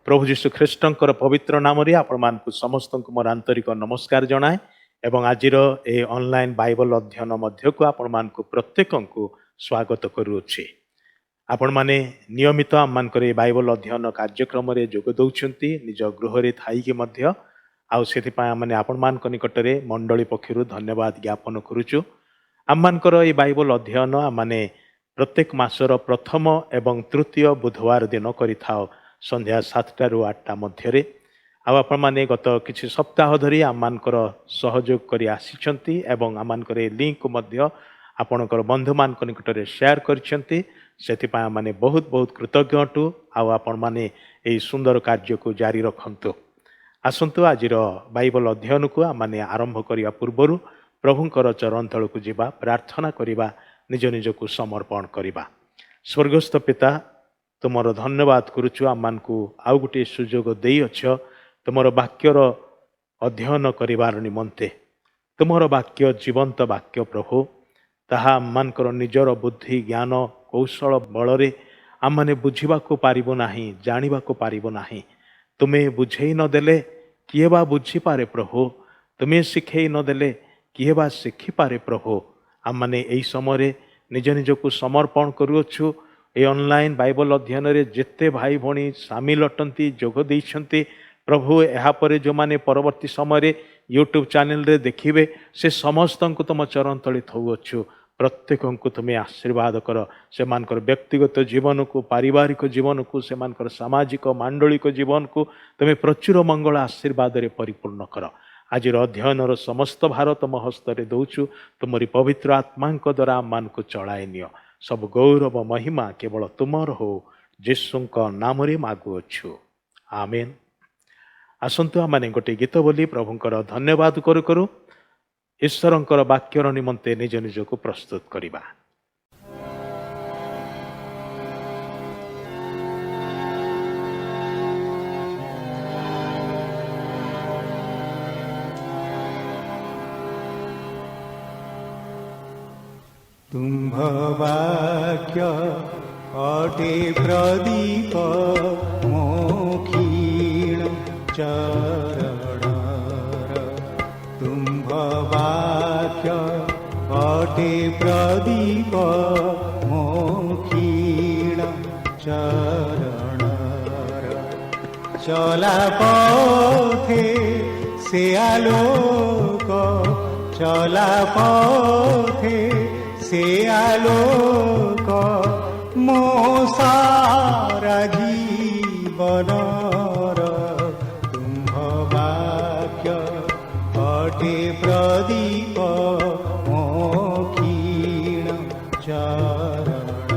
प्रभु जीशु ख्रीष्टंकर पवित्र नाम आपण मानकु समस्त मोर आंतरिक नमस्कार जनाए एवं आजिर ए ऑनलाइन बाइबल अध्ययन मध्य को आपण मानकु प्रत्येक को स्वागत करूछि। आपण माने नियमित आम मानकर ए बाइबल अध्ययन कार्यक्रम रे जोग दउछंती निज गृह रे थाई के मध्य आउ सेति पय माने आपण मान निकट रे मंडली पक्षरु धन्यवाद ज्ञापन करूछु। आम मानकर ए बाइबल अध्ययन माने प्रत्येक मासर प्रथम एवं तृतीय बुधवार दिन करिथाओ संध्या 7टा रु 8टा मध्य आपण माने गत किछि सप्ताह धरी आम मानकर सहयोग करी आसीचंती एवं आम मानकर लिंक मध्य आपणकर बंधु मान निकट रे शेयर करछंती। सेति पय माने बहुत बहुत कृतज्ञ अटु। आउ आपण माने एई सुंदर कार्य को जारी रखंतु। आसंतु आजिर बाइबल अध्ययन को आम माने आरंभ करिया पूर्वरु प्रभुंकर चरण तल को जीवा प्रार्थना करिबा निज निज को समर्पण करिबा। स्वर्गस्थ पिता तुमर धन्यवाद करुछु आम मानकु आउ गोटे सुजोग देई अछ तुमर वाक्यर अध्ययन करिवार निमंते। तुमर वाक्य जीवंत वाक्य प्रभु ताहा आम मानकर निजर बुद्धि ज्ञान कौशल बलरे आम माने बुझिबा को पारिबो नाही जानिबा को पारिबो नाही। तुमे बुझेई न देले किए बा बुझी पारे प्रभु। तुमे शिखेई न देले किए बा शिखी पारे प्रभु। आम माने एई समय निज निज को समर्पण करूछु। ए ऑनलाइन बाइबल अध्ययन रे जेते भाई भणी सामिल अटंती जोग देइछंती प्रभु एहा परे जो माने परवर्ती समय रे यूट्यूब चैनल रे देखिबे से समस्त को तुम चरण तले थौअछु। प्रत्येक को तुम्हें आशीर्वाद कर से मानकर व्यक्तिगत जीवन को पारिवारिक जीवन को से मानकर सामाजिक मांडलिक जीवन को तुम्हें प्रचुर मंगल आशीर्वाद रे परिपूर्ण कर। आज अध्ययन समस्त भारत हस्तरे दौचु तुमरी पवित्र आत्मा द्वारा मान को चढ़ाए नियो। सब गौरव महिमा केवल तुमर हो यीशु नाम रे मागुअछु आमेन। आसंतु आम गोटे गीत बोली प्रभुंकर धन्यवाद करू करू ईश्वरंकर वाक्यर निमंते निज निज को प्रस्तुत करिबा। तुम्भ वाक्य अटे प्रदीप मोक्षीण चरणर। तुम्भ वाक्य अटे प्रदीप मोक्षीण चरणर। चला पथे से आलोक चला पथे से आलोक मो सारा जीवनर। तुम्भ वाक्य अटे प्रदीप मोक्षीण चरणर।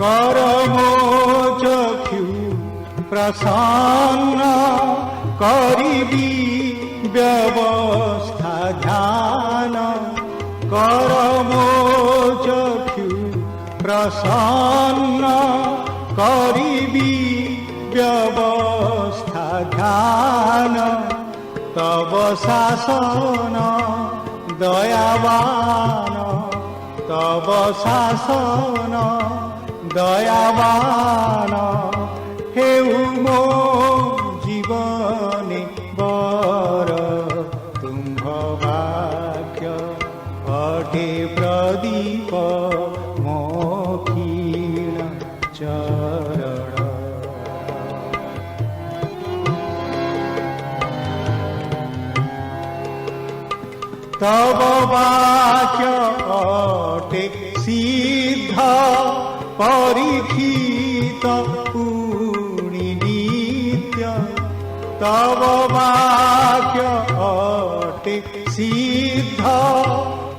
कर मो चक्षु प्रसन्न करिबी व्यवस्था ध्यान। कर मो चक्षु प्रसन्न करिबी व्यवस्था ध्यान। तब शासन दयावान तब शासन दयावान हेउ मो जीवने बर। तुम्भ वाक्य अटे प्रदीप मोक्षीण चरण। तब वाक्य अटे सिद्ध परीक्षित पुनि नित्य। तब वाक्य अटे सिद्ध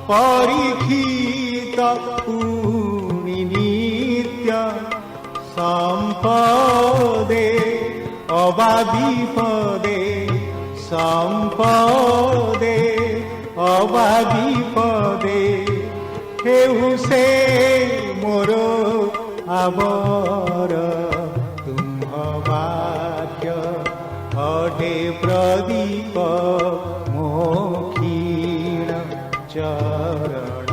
परीक्षित पुनि नित्य। संपदे अबाविपदे संपदे अबाविपदे हेउ से मोरो आवर। तुम्भ वाक्य अटे प्रदीप मोक्षीण चरण।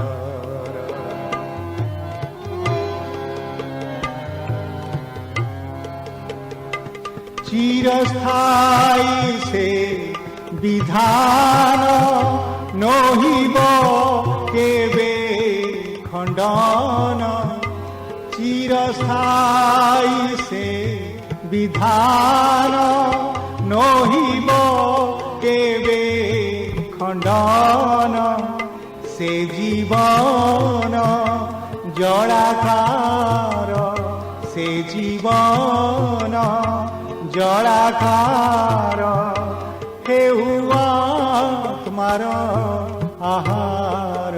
চিরস্থায়ী সে বিধান নহিব কেবে খণ্ডন চিরস্থায়ী সে বিধান নহিব কেবে খণ্ডন সে জীবন জড়াকার সে জীবন জড়াকার হেউ আত্মার আহার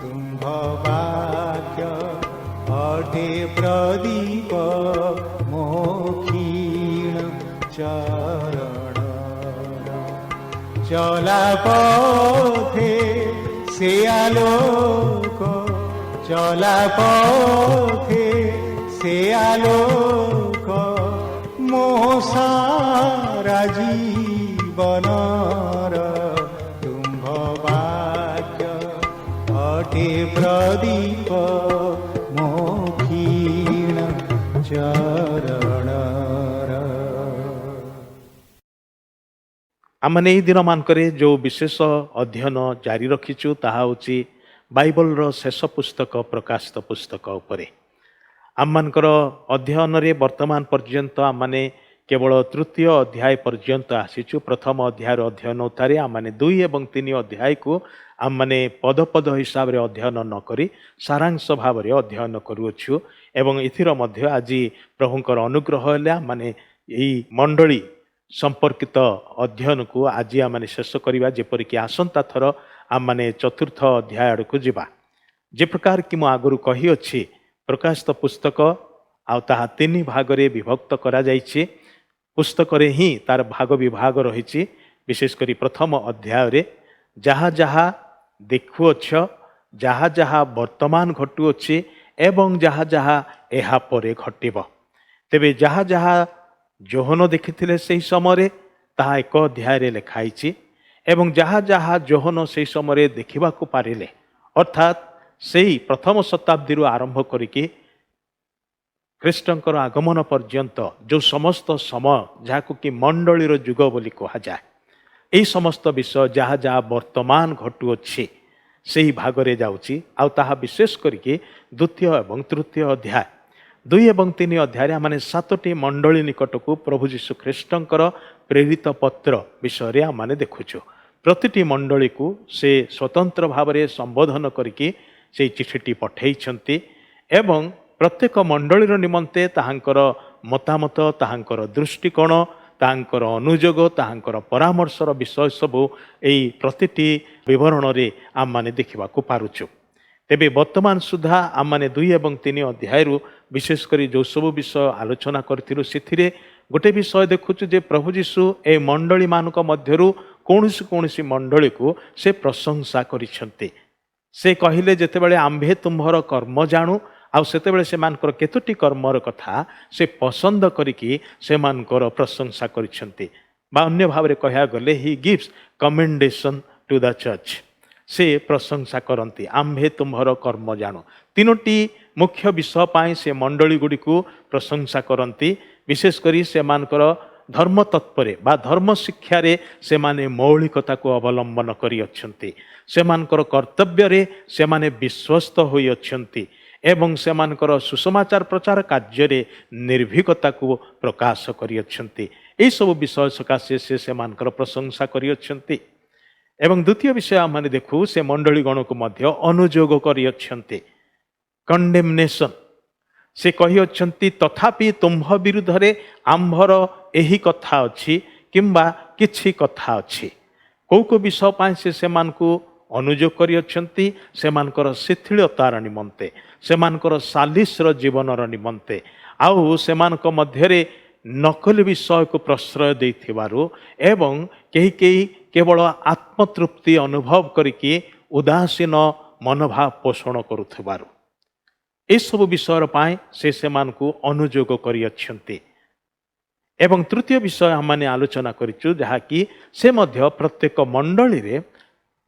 তুম্ভ বাক্য অটে প্রদীপ মোক্ষীণ চরণ চলা পথে সে আলোক চলা পথে সে আলোক মোসারা জীবনর তুম্ভ বাক্য অটে প্রদীপ মোক্ষীণ চরণর। आमने एही दिन मानकरे जो विशेष अध्ययन जारी रखिछु ताहा होछि बाइबलर शेष पुस्तक प्रकाशित पुस्तक उपरे। आममानकर अध्ययन रे वर्तमान पर्यंत आमने केवल तृतीय अध्याय पर्यंत आसीछु। प्रथम अध्याय अध्ययन उतारे आमने 2 एवं 3 अध्याय को आमने पद पद हिसाब रे अध्ययन न करी सारांश भाव रे अध्ययन करूछु। एवं इथिर मध्य आज प्रभुंकर अनुग्रह हेले आमने एही मंडली संपर्कित अध्ययन को आज आम शेष करवा जेपरिक आसंता थर आम मैंने चतुर्थ अध्याय आड़ को जीवा। जे प्रकार कि मु आगु कही अच्छी प्रकाशित पुस्तक आ 3 भाग रे विभक्त करा जाइछे। पुस्तक रे ही तार भाग विभाग रही। विशेषकर प्रथम अध्याय रे जहाँ जहाँ देखुअछ जहाँ जहाँ वर्तमान घटुअछि एवं जहाँ जहाँ एहा परे घटिब तेबे जहाँ जहाँ जोहन देखिथिले सेही समय ताहा 1 अध्याय लिखाई एवं जहाँ जहाँ जोहन से समय देखा पारिले अर्थात सेही प्रथम शताब्दी आरंभ करिके ख्रीष्टंकर आगमन पर्यंत जो समस्त समय जहाँ कि मंडलीर जुग बोली कहा जाए यही समस्त विषय जहाँ जहाँ वर्तमान घटुअछि सेही भागरे जाउछि। आ ताहा विशेष करिके द्वितीय एवं तृतीय अध्याय 2 एवं 3 अध्याय आम 7टी मंडली निकट को प्रभु जीशु ख्रीष्टंकर प्रेरित पत्र विषय आम देखुचु। प्रतिटी मंडली को से स्वतंत्र भाव में संबोधन करके से चिठीटी पठेइछन्ति एवं प्रत्येक मंडलीर निमंते ताहांकर मतामत ताहांकर दृष्टिकोण ताहांकर अनुयोग ताहांकर परामर्शर विषय सबू एई प्रतिटी विवरण रे आम माने देखिबा को पारुचु। तेबे वर्तमान सुधा आम मैंने 2 एवं 3 अध्याय विशेषकर जो सब विषय आलोचना करूँ से गोटे विषय देखुचु जे प्रभु जीशु ए मंडली मानक मध्यरु कौनसी मंडली को से प्रशंसा करिसेंते। से कहिले जेतेबेले आम्भे तुम्हर कर्म जानू आ सेतेबेले से मानकर केतोटी कर्मर कथा से पसंद करिकी से मानकर प्रशंसा करिसेंते। बा अन्य भाव रे कहया गले he gives commendation to the church से प्रशंसा करती आम्भे तुम्हर कर्म जानू। 3टी मुख्य विषय पाई से मंडली गुड़ी को प्रशंसा करती। विशेषकर से मानकर धर्म तत्परे बा धर्म शिक्षा रे से माने मौलिकता को अवलंबन करी अछंती। से मानकर कर्तव्य रे से माने विश्वस्त होई अछंती एवं से मानकर सुसमाचार प्रचार कार्य रे निर्भीकता को प्रकाश करी अछंती। एई सब विषय सकाशे से मानकर प्रशंसा करी अछंती। एवं द्वितीय विषय आम देखू से मंडली गण को मध्य अनुयोग करी अछंती। कंडेमनेशन से कही अछंती तथापि तुम्भ विरुद्ध रे आंभर एही कथा अछि किंबा किछि कथा अछि। को विषय पाए से मानकु अनुयोग करी अछंती से मानकर शिथिलतार निमंते से मानकर सालिसर जीवनर निमंते आउ से मानक मध्यरे नकली विषय को प्रश्रय देथिबारु एवं केही केही केवल आत्मतृप्ति अनुभव करिके उदासीन मनोभाव पोषण करुथिबारु ए सब विषय पाए से मानकु अनुयोग करी अछंती। एवं तृतीय विषय हमने आलोचना करिछु जहाँकि से मध्य प्रत्येक मंडली रे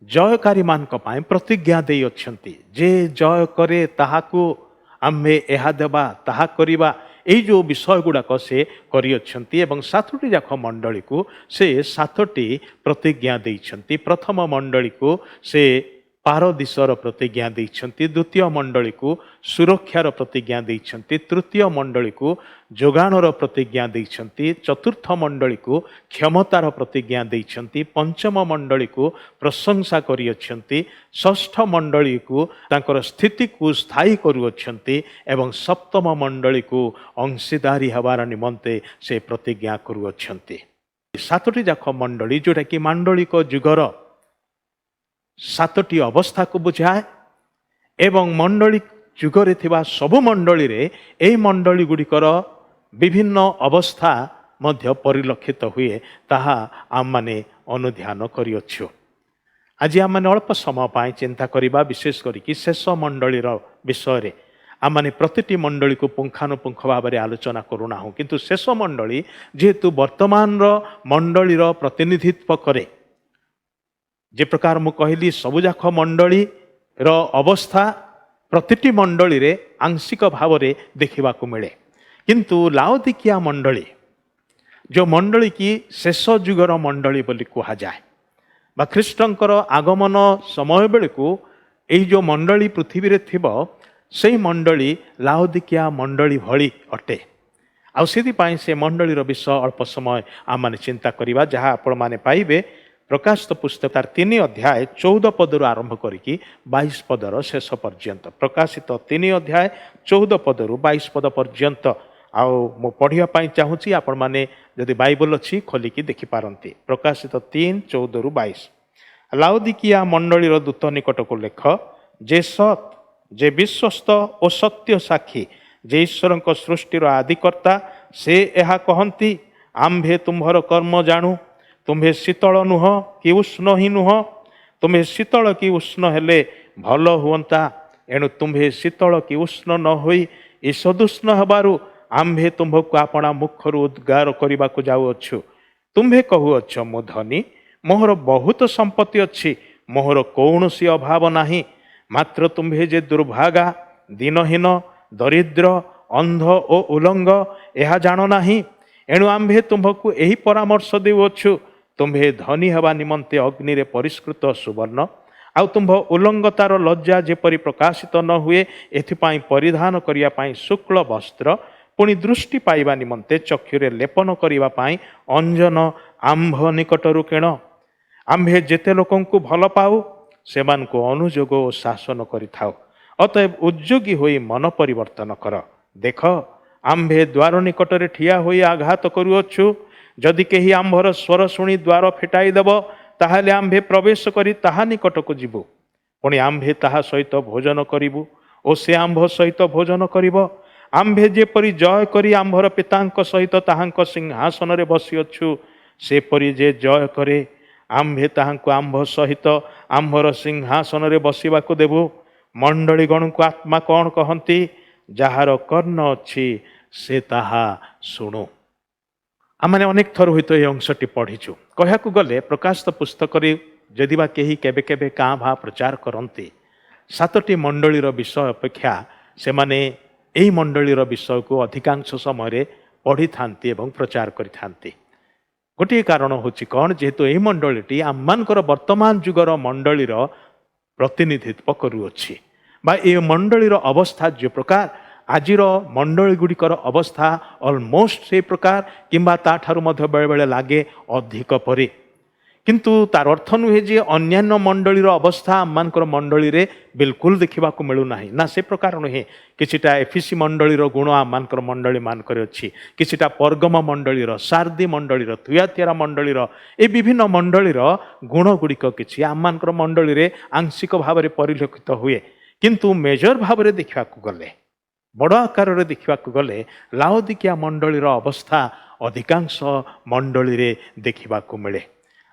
जयकारी मानक पाए प्रतिज्ञा देई अछंती जे जय करे ताहाकु आम्भे एहा देबा ताहा करिबा ଏଇ ଯେଉଁ ବିଷୟ ଗୁଡ଼ାକ ସେ କରିଅଛନ୍ତି ଏବଂ 7ଟି ଯାକ ମଣ୍ଡଳୀକୁ ସେ 7ଟି ପ୍ରତିଜ୍ଞା ଦେଇଛନ୍ତି। ପ୍ରଥମ ମଣ୍ଡଳୀକୁ ସେ ପାରଦିଶର ପ୍ରତିଜ୍ଞା ଦେଇଛନ୍ତି, ଦ୍ୱିତୀୟ ମଣ୍ଡଳୀକୁ ସୁରକ୍ଷାର ପ୍ରତିଜ୍ଞା ଦେଇଛନ୍ତି, ତୃତୀୟ ମଣ୍ଡଳୀକୁ ଯୋଗାଣର ପ୍ରତିଜ୍ଞା ଦେଇଛନ୍ତି, ଚତୁର୍ଥ ମଣ୍ଡଳୀକୁ କ୍ଷମତାର ପ୍ରତିଜ୍ଞା ଦେଇଛନ୍ତି, ପଞ୍ଚମ ମଣ୍ଡଳୀକୁ ପ୍ରଶଂସା କରିଅଛନ୍ତି, ଷଷ୍ଠ ମଣ୍ଡଳୀକୁ ତାଙ୍କର ସ୍ଥିତିକୁ ସ୍ଥାୟୀ କରୁଅଛନ୍ତି ଏବଂ ସପ୍ତମ ମଣ୍ଡଳୀକୁ ଅଂଶୀଦାରୀ ହେବାର ନିମନ୍ତେ ସେ ପ୍ରତିଜ୍ଞା କରୁଅଛନ୍ତି। 7ଟି ଯାକ ମଣ୍ଡଳୀ ଯେଉଁଟାକି ମାଣ୍ଡଳିକ ଯୁଗର 7ଟି ଅବସ୍ଥାକୁ ବୁଝାଏ ଏବଂ ମଣ୍ଡଳୀ ଯୁଗରେ ଥିବା ସବୁ ମଣ୍ଡଳୀରେ ଏହି ମଣ୍ଡଳୀ ଗୁଡ଼ିକର ବିଭିନ୍ନ ଅବସ୍ଥା ମଧ୍ୟ ପରିଲକ୍ଷିତ ହୁଏ, ତାହା ଆମମାନେ ଅନୁଧ୍ୟାନ କରିଅଛୁ। ଆଜି ଆମମାନେ ଅଳ୍ପ ସମୟ ପାଇଁ ଚିନ୍ତା କରିବା, ବିଶେଷ କରିକି ଶେଷ ମଣ୍ଡଳୀର ବିଷୟରେ। ଆମମାନେ ପ୍ରତିଟି ମଣ୍ଡଳୀକୁ ପୁଙ୍ଖାନୁପୁଙ୍ଖ ଭାବରେ ଆଲୋଚନା କରୁନାହୁଁ, କିନ୍ତୁ ଶେଷ ମଣ୍ଡଳୀ ଯେହେତୁ ବର୍ତ୍ତମାନର ମଣ୍ଡଳୀର ପ୍ରତିନିଧିତ୍ୱ କରେ, ଯେ ପ୍ରକାର ମୁଁ କହିଲି ସବୁଯାକ ମଣ୍ଡଳୀର ଅବସ୍ଥା ପ୍ରତିଟି ମଣ୍ଡଳୀରେ ଆଂଶିକ ଭାବରେ ଦେଖିବାକୁ ମିଳେ, କିନ୍ତୁ ଲାଉଦିକିଆ ମଣ୍ଡଳୀ ଯେଉଁ ମଣ୍ଡଳୀ କି ଶେଷ ଯୁଗର ମଣ୍ଡଳୀ ବୋଲି କୁହାଯାଏ ବା ଖ୍ରୀଷ୍ଟଙ୍କର ଆଗମନ ସମୟ ବେଳକୁ ଏଇ ଯେଉଁ ମଣ୍ଡଳୀ ପୃଥିବୀରେ ଥିବ ସେହି ମଣ୍ଡଳୀ ଲାଉଦିକିଆ ମଣ୍ଡଳୀ ଭଳି ଅଟେ। ଆଉ ସେଥିପାଇଁ ସେ ମଣ୍ଡଳୀର ବିଷୟ ଅଳ୍ପ ସମୟ ଆମମାନେ ଚିନ୍ତା କରିବା, ଯାହା ଆପଣମାନେ ପାଇବେ ପ୍ରକାଶିତ ପୁସ୍ତକ 3 ଅଧ୍ୟାୟ 14 ପଦରୁ ଆରମ୍ଭ କରିକି 22 ପଦର ଶେଷ ପର୍ଯ୍ୟନ୍ତ। ପ୍ରକାଶିତ 3 ଅଧ୍ୟାୟ 14 ପଦରୁ 22 ପଦ ପର୍ଯ୍ୟନ୍ତ। ଆଉ ମୁଁ ପଢ଼ିବା ପାଇଁ ଚାହୁଁଛି, ଆପଣମାନେ ଯଦି ବାଇବଲ ଅଛି ଖୋଲିକି ଦେଖିପାରନ୍ତି। ପ୍ରକାଶିତ 3:14ରୁ 22। ଲାଉଦିକିଆ ମଣ୍ଡଳୀର ଦୂତ ନିକଟକୁ ଲେଖ, ଯେ ସତ୍, ଯେ ବିଶ୍ୱସ୍ତ ଓ ସତ୍ୟ ସାକ୍ଷୀ, ଯେ ଈଶ୍ୱରଙ୍କ ସୃଷ୍ଟିର ଆଦିକର୍ତ୍ତା, ସେ ଏହା କହନ୍ତି, ଆମ୍ଭେ ତୁମ୍ଭର କର୍ମ ଜାଣୁ। ତୁମ୍ଭେ ଶୀତଳ ନୁହଁ କି ଉଷ୍ଣ ହିଁ ନୁହଁ। ତୁମ୍ଭେ ଶୀତଳ କି ଉଷ୍ଣ ହେଲେ ଭଲ ହୁଅନ୍ତା। ଏଣୁ ତୁମ୍ଭେ ଶୀତଳ କି ଉଷ୍ଣ ନ ହୋଇ ଈଷଦୁଷ୍ଣ ହେବାରୁ ଆମ୍ଭେ ତୁମ୍ଭକୁ ଆପଣା ମୁଖରୁ ଉଦ୍ଗାର କରିବାକୁ ଯାଉଅଛୁ। ତୁମ୍ଭେ କହୁଅଛ, ମୁଁ ଧନୀ, ମୋହର ବହୁତ ସମ୍ପତ୍ତି ଅଛି, ମୋହର କୌଣସି ଅଭାବ ନାହିଁ। ମାତ୍ର ତୁମ୍ଭେ ଯେ ଦୁର୍ଭାଗା, ଦିନହୀନ, ଦରିଦ୍ର, ଅନ୍ଧ ଓ ଉଲଙ୍ଗ, ଏହା ଜାଣ ନାହିଁ। ଏଣୁ ଆମ୍ଭେ ତୁମ୍ଭକୁ ଏହି ପରାମର୍ଶ ଦେଉଅଛୁ, ତୁମ୍ଭେ ଧନୀ ହେବା ନିମନ୍ତେ ଅଗ୍ନିରେ ପରିଷ୍କୃତ ସୁବର୍ଣ୍ଣ ଆଉ ତୁମ୍ଭ ଉଲଙ୍ଗତାର ଲଜ୍ଜା ଯେପରି ପ୍ରକାଶିତ ନ ହୁଏ, ଏଥିପାଇଁ ପରିଧାନ କରିବା ପାଇଁ ଶୁକ୍ଳ ବସ୍ତ୍ର, ପୁଣି ଦୃଷ୍ଟି ପାଇବା ନିମନ୍ତେ ଚକ୍ଷୁରେ ଲେପନ କରିବା ପାଇଁ ଅଞ୍ଜନ ଆମ୍ଭ ନିକଟରୁ କିଣ। ଆମ୍ଭେ ଯେତେ ଲୋକଙ୍କୁ ଭଲ ପାଉ, ସେମାନଙ୍କୁ ଅନୁଯୋଗ ଓ ଶାସନ କରିଥାଉ। ଅତଏବ ଉଦ୍ଯୋଗୀ ହୋଇ ମନ ପରିବର୍ତ୍ତନ କର। ଦେଖ, ଆମ୍ଭେ ଦ୍ୱାର ନିକଟରେ ଠିଆ ହୋଇ ଆଘାତ କରୁଅଛୁ। ଯଦି କେହି ଆମ୍ଭର ସ୍ୱର ଶୁଣି ଦ୍ୱାର ଫିଟାଇ ଦେବ, ତାହେଲେ ଆମ୍ଭେ ପ୍ରବେଶ କରି ତାହା ନିକଟକୁ ଯିବୁ। ପୁଣି ଆମ୍ଭେ ତାହା ସହିତ ଭୋଜନ କରିବୁ ଓ ସେ ଆମ୍ଭ ସହିତ ଭୋଜନ କରିବ। ଆମ୍ଭେ ଯେପରି ଜୟ କରି ଆମ୍ଭର ପିତାଙ୍କ ସହିତ ତାହାଙ୍କ ସିଂହାସନରେ ବସିଅଛୁ, ସେପରି ଯେ ଜୟ କରେ, ଆମ୍ଭେ ତାହାଙ୍କୁ ଆମ୍ଭ ସହିତ ଆମ୍ଭର ସିଂହାସନରେ ବସିବାକୁ ଦେବୁ। ମଣ୍ଡଳୀଗଣକୁ ଆତ୍ମା କ'ଣ କହନ୍ତି? ଯାହାର କର୍ଣ୍ଣ ଅଛି ସେ ତାହା ଶୁଣୁ। ଆମେ ଅନେକ ଥର ହୁଏତ ଏହି ଅଂଶଟି ପଢ଼ିଛୁ। କହିବାକୁ ଗଲେ ପ୍ରକାଶିତ ପୁସ୍ତକରେ ଯଦି ବା କେହି କେବେ କେବେ କାଁ ଭାଁ ପ୍ରଚାର କରନ୍ତି, 7ଟି ମଣ୍ଡଳୀର ବିଷୟ ଅପେକ୍ଷା ସେମାନେ ଏହି ମଣ୍ଡଳୀର ବିଷୟକୁ ଅଧିକାଂଶ ସମୟରେ ପଢ଼ିଥାନ୍ତି ଏବଂ ପ୍ରଚାର କରିଥାନ୍ତି। ଗୋଟିଏ କାରଣ ହେଉଛି କ'ଣ? ଯେହେତୁ ଏହି ମଣ୍ଡଳୀଟି ଆମମାନଙ୍କର ବର୍ତ୍ତମାନ ଯୁଗର ମଣ୍ଡଳୀର ପ୍ରତିନିଧିତ୍ୱ କରୁଅଛି ବା ଏ ମଣ୍ଡଳୀର ଅବସ୍ଥା ଯେଉଁ ପ୍ରକାର, ଆଜିର ମଣ୍ଡଳୀ ଗୁଡ଼ିକର ଅବସ୍ଥା ଅଲମୋଷ୍ଟ ସେଇ ପ୍ରକାର କିମ୍ବା ତାଠାରୁ ମଧ୍ୟ ବେଳେବେଳେ ଲାଗେ ଅଧିକ ପରି। କିନ୍ତୁ ତାର ଅର୍ଥ ନୁହେଁ ଯେ ଅନ୍ୟାନ୍ୟ ମଣ୍ଡଳୀର ଅବସ୍ଥା ଆମମାନଙ୍କର ମଣ୍ଡଳୀରେ ବିଲକୁଲ ଦେଖିବାକୁ ମିଳୁନାହିଁ, ନା ସେ ପ୍ରକାର ନୁହେଁ। କିଛିଟା ଏଫିସି ମଣ୍ଡଳୀର ଗୁଣ ଆମମାନଙ୍କର ମଣ୍ଡଳୀ ମାନଙ୍କରେ ଅଛି, କିଛିଟା ପର୍ଗମ ମଣ୍ଡଳୀର, ସାର୍ଦି ମଣ୍ଡଳୀର, ଥୁଆତିରା ମଣ୍ଡଳୀର, ଏ ବିଭିନ୍ନ ମଣ୍ଡଳୀର ଗୁଣ ଗୁଡ଼ିକ କିଛି ଆମମାନଙ୍କର ମଣ୍ଡଳୀରେ ଆଂଶିକ ଭାବରେ ପରିଲକ୍ଷିତ ହୁଏ। କିନ୍ତୁ ମେଜର ଭାବରେ ଦେଖିବାକୁ ଗଲେ, ବଡ଼ ଆକାରରେ ଦେଖିବାକୁ ଗଲେ, ଲାଉଦିକିଆ ମଣ୍ଡଳୀର ଅବସ୍ଥା ଅଧିକାଂଶ ମଣ୍ଡଳୀରେ ଦେଖିବାକୁ ମିଳେ।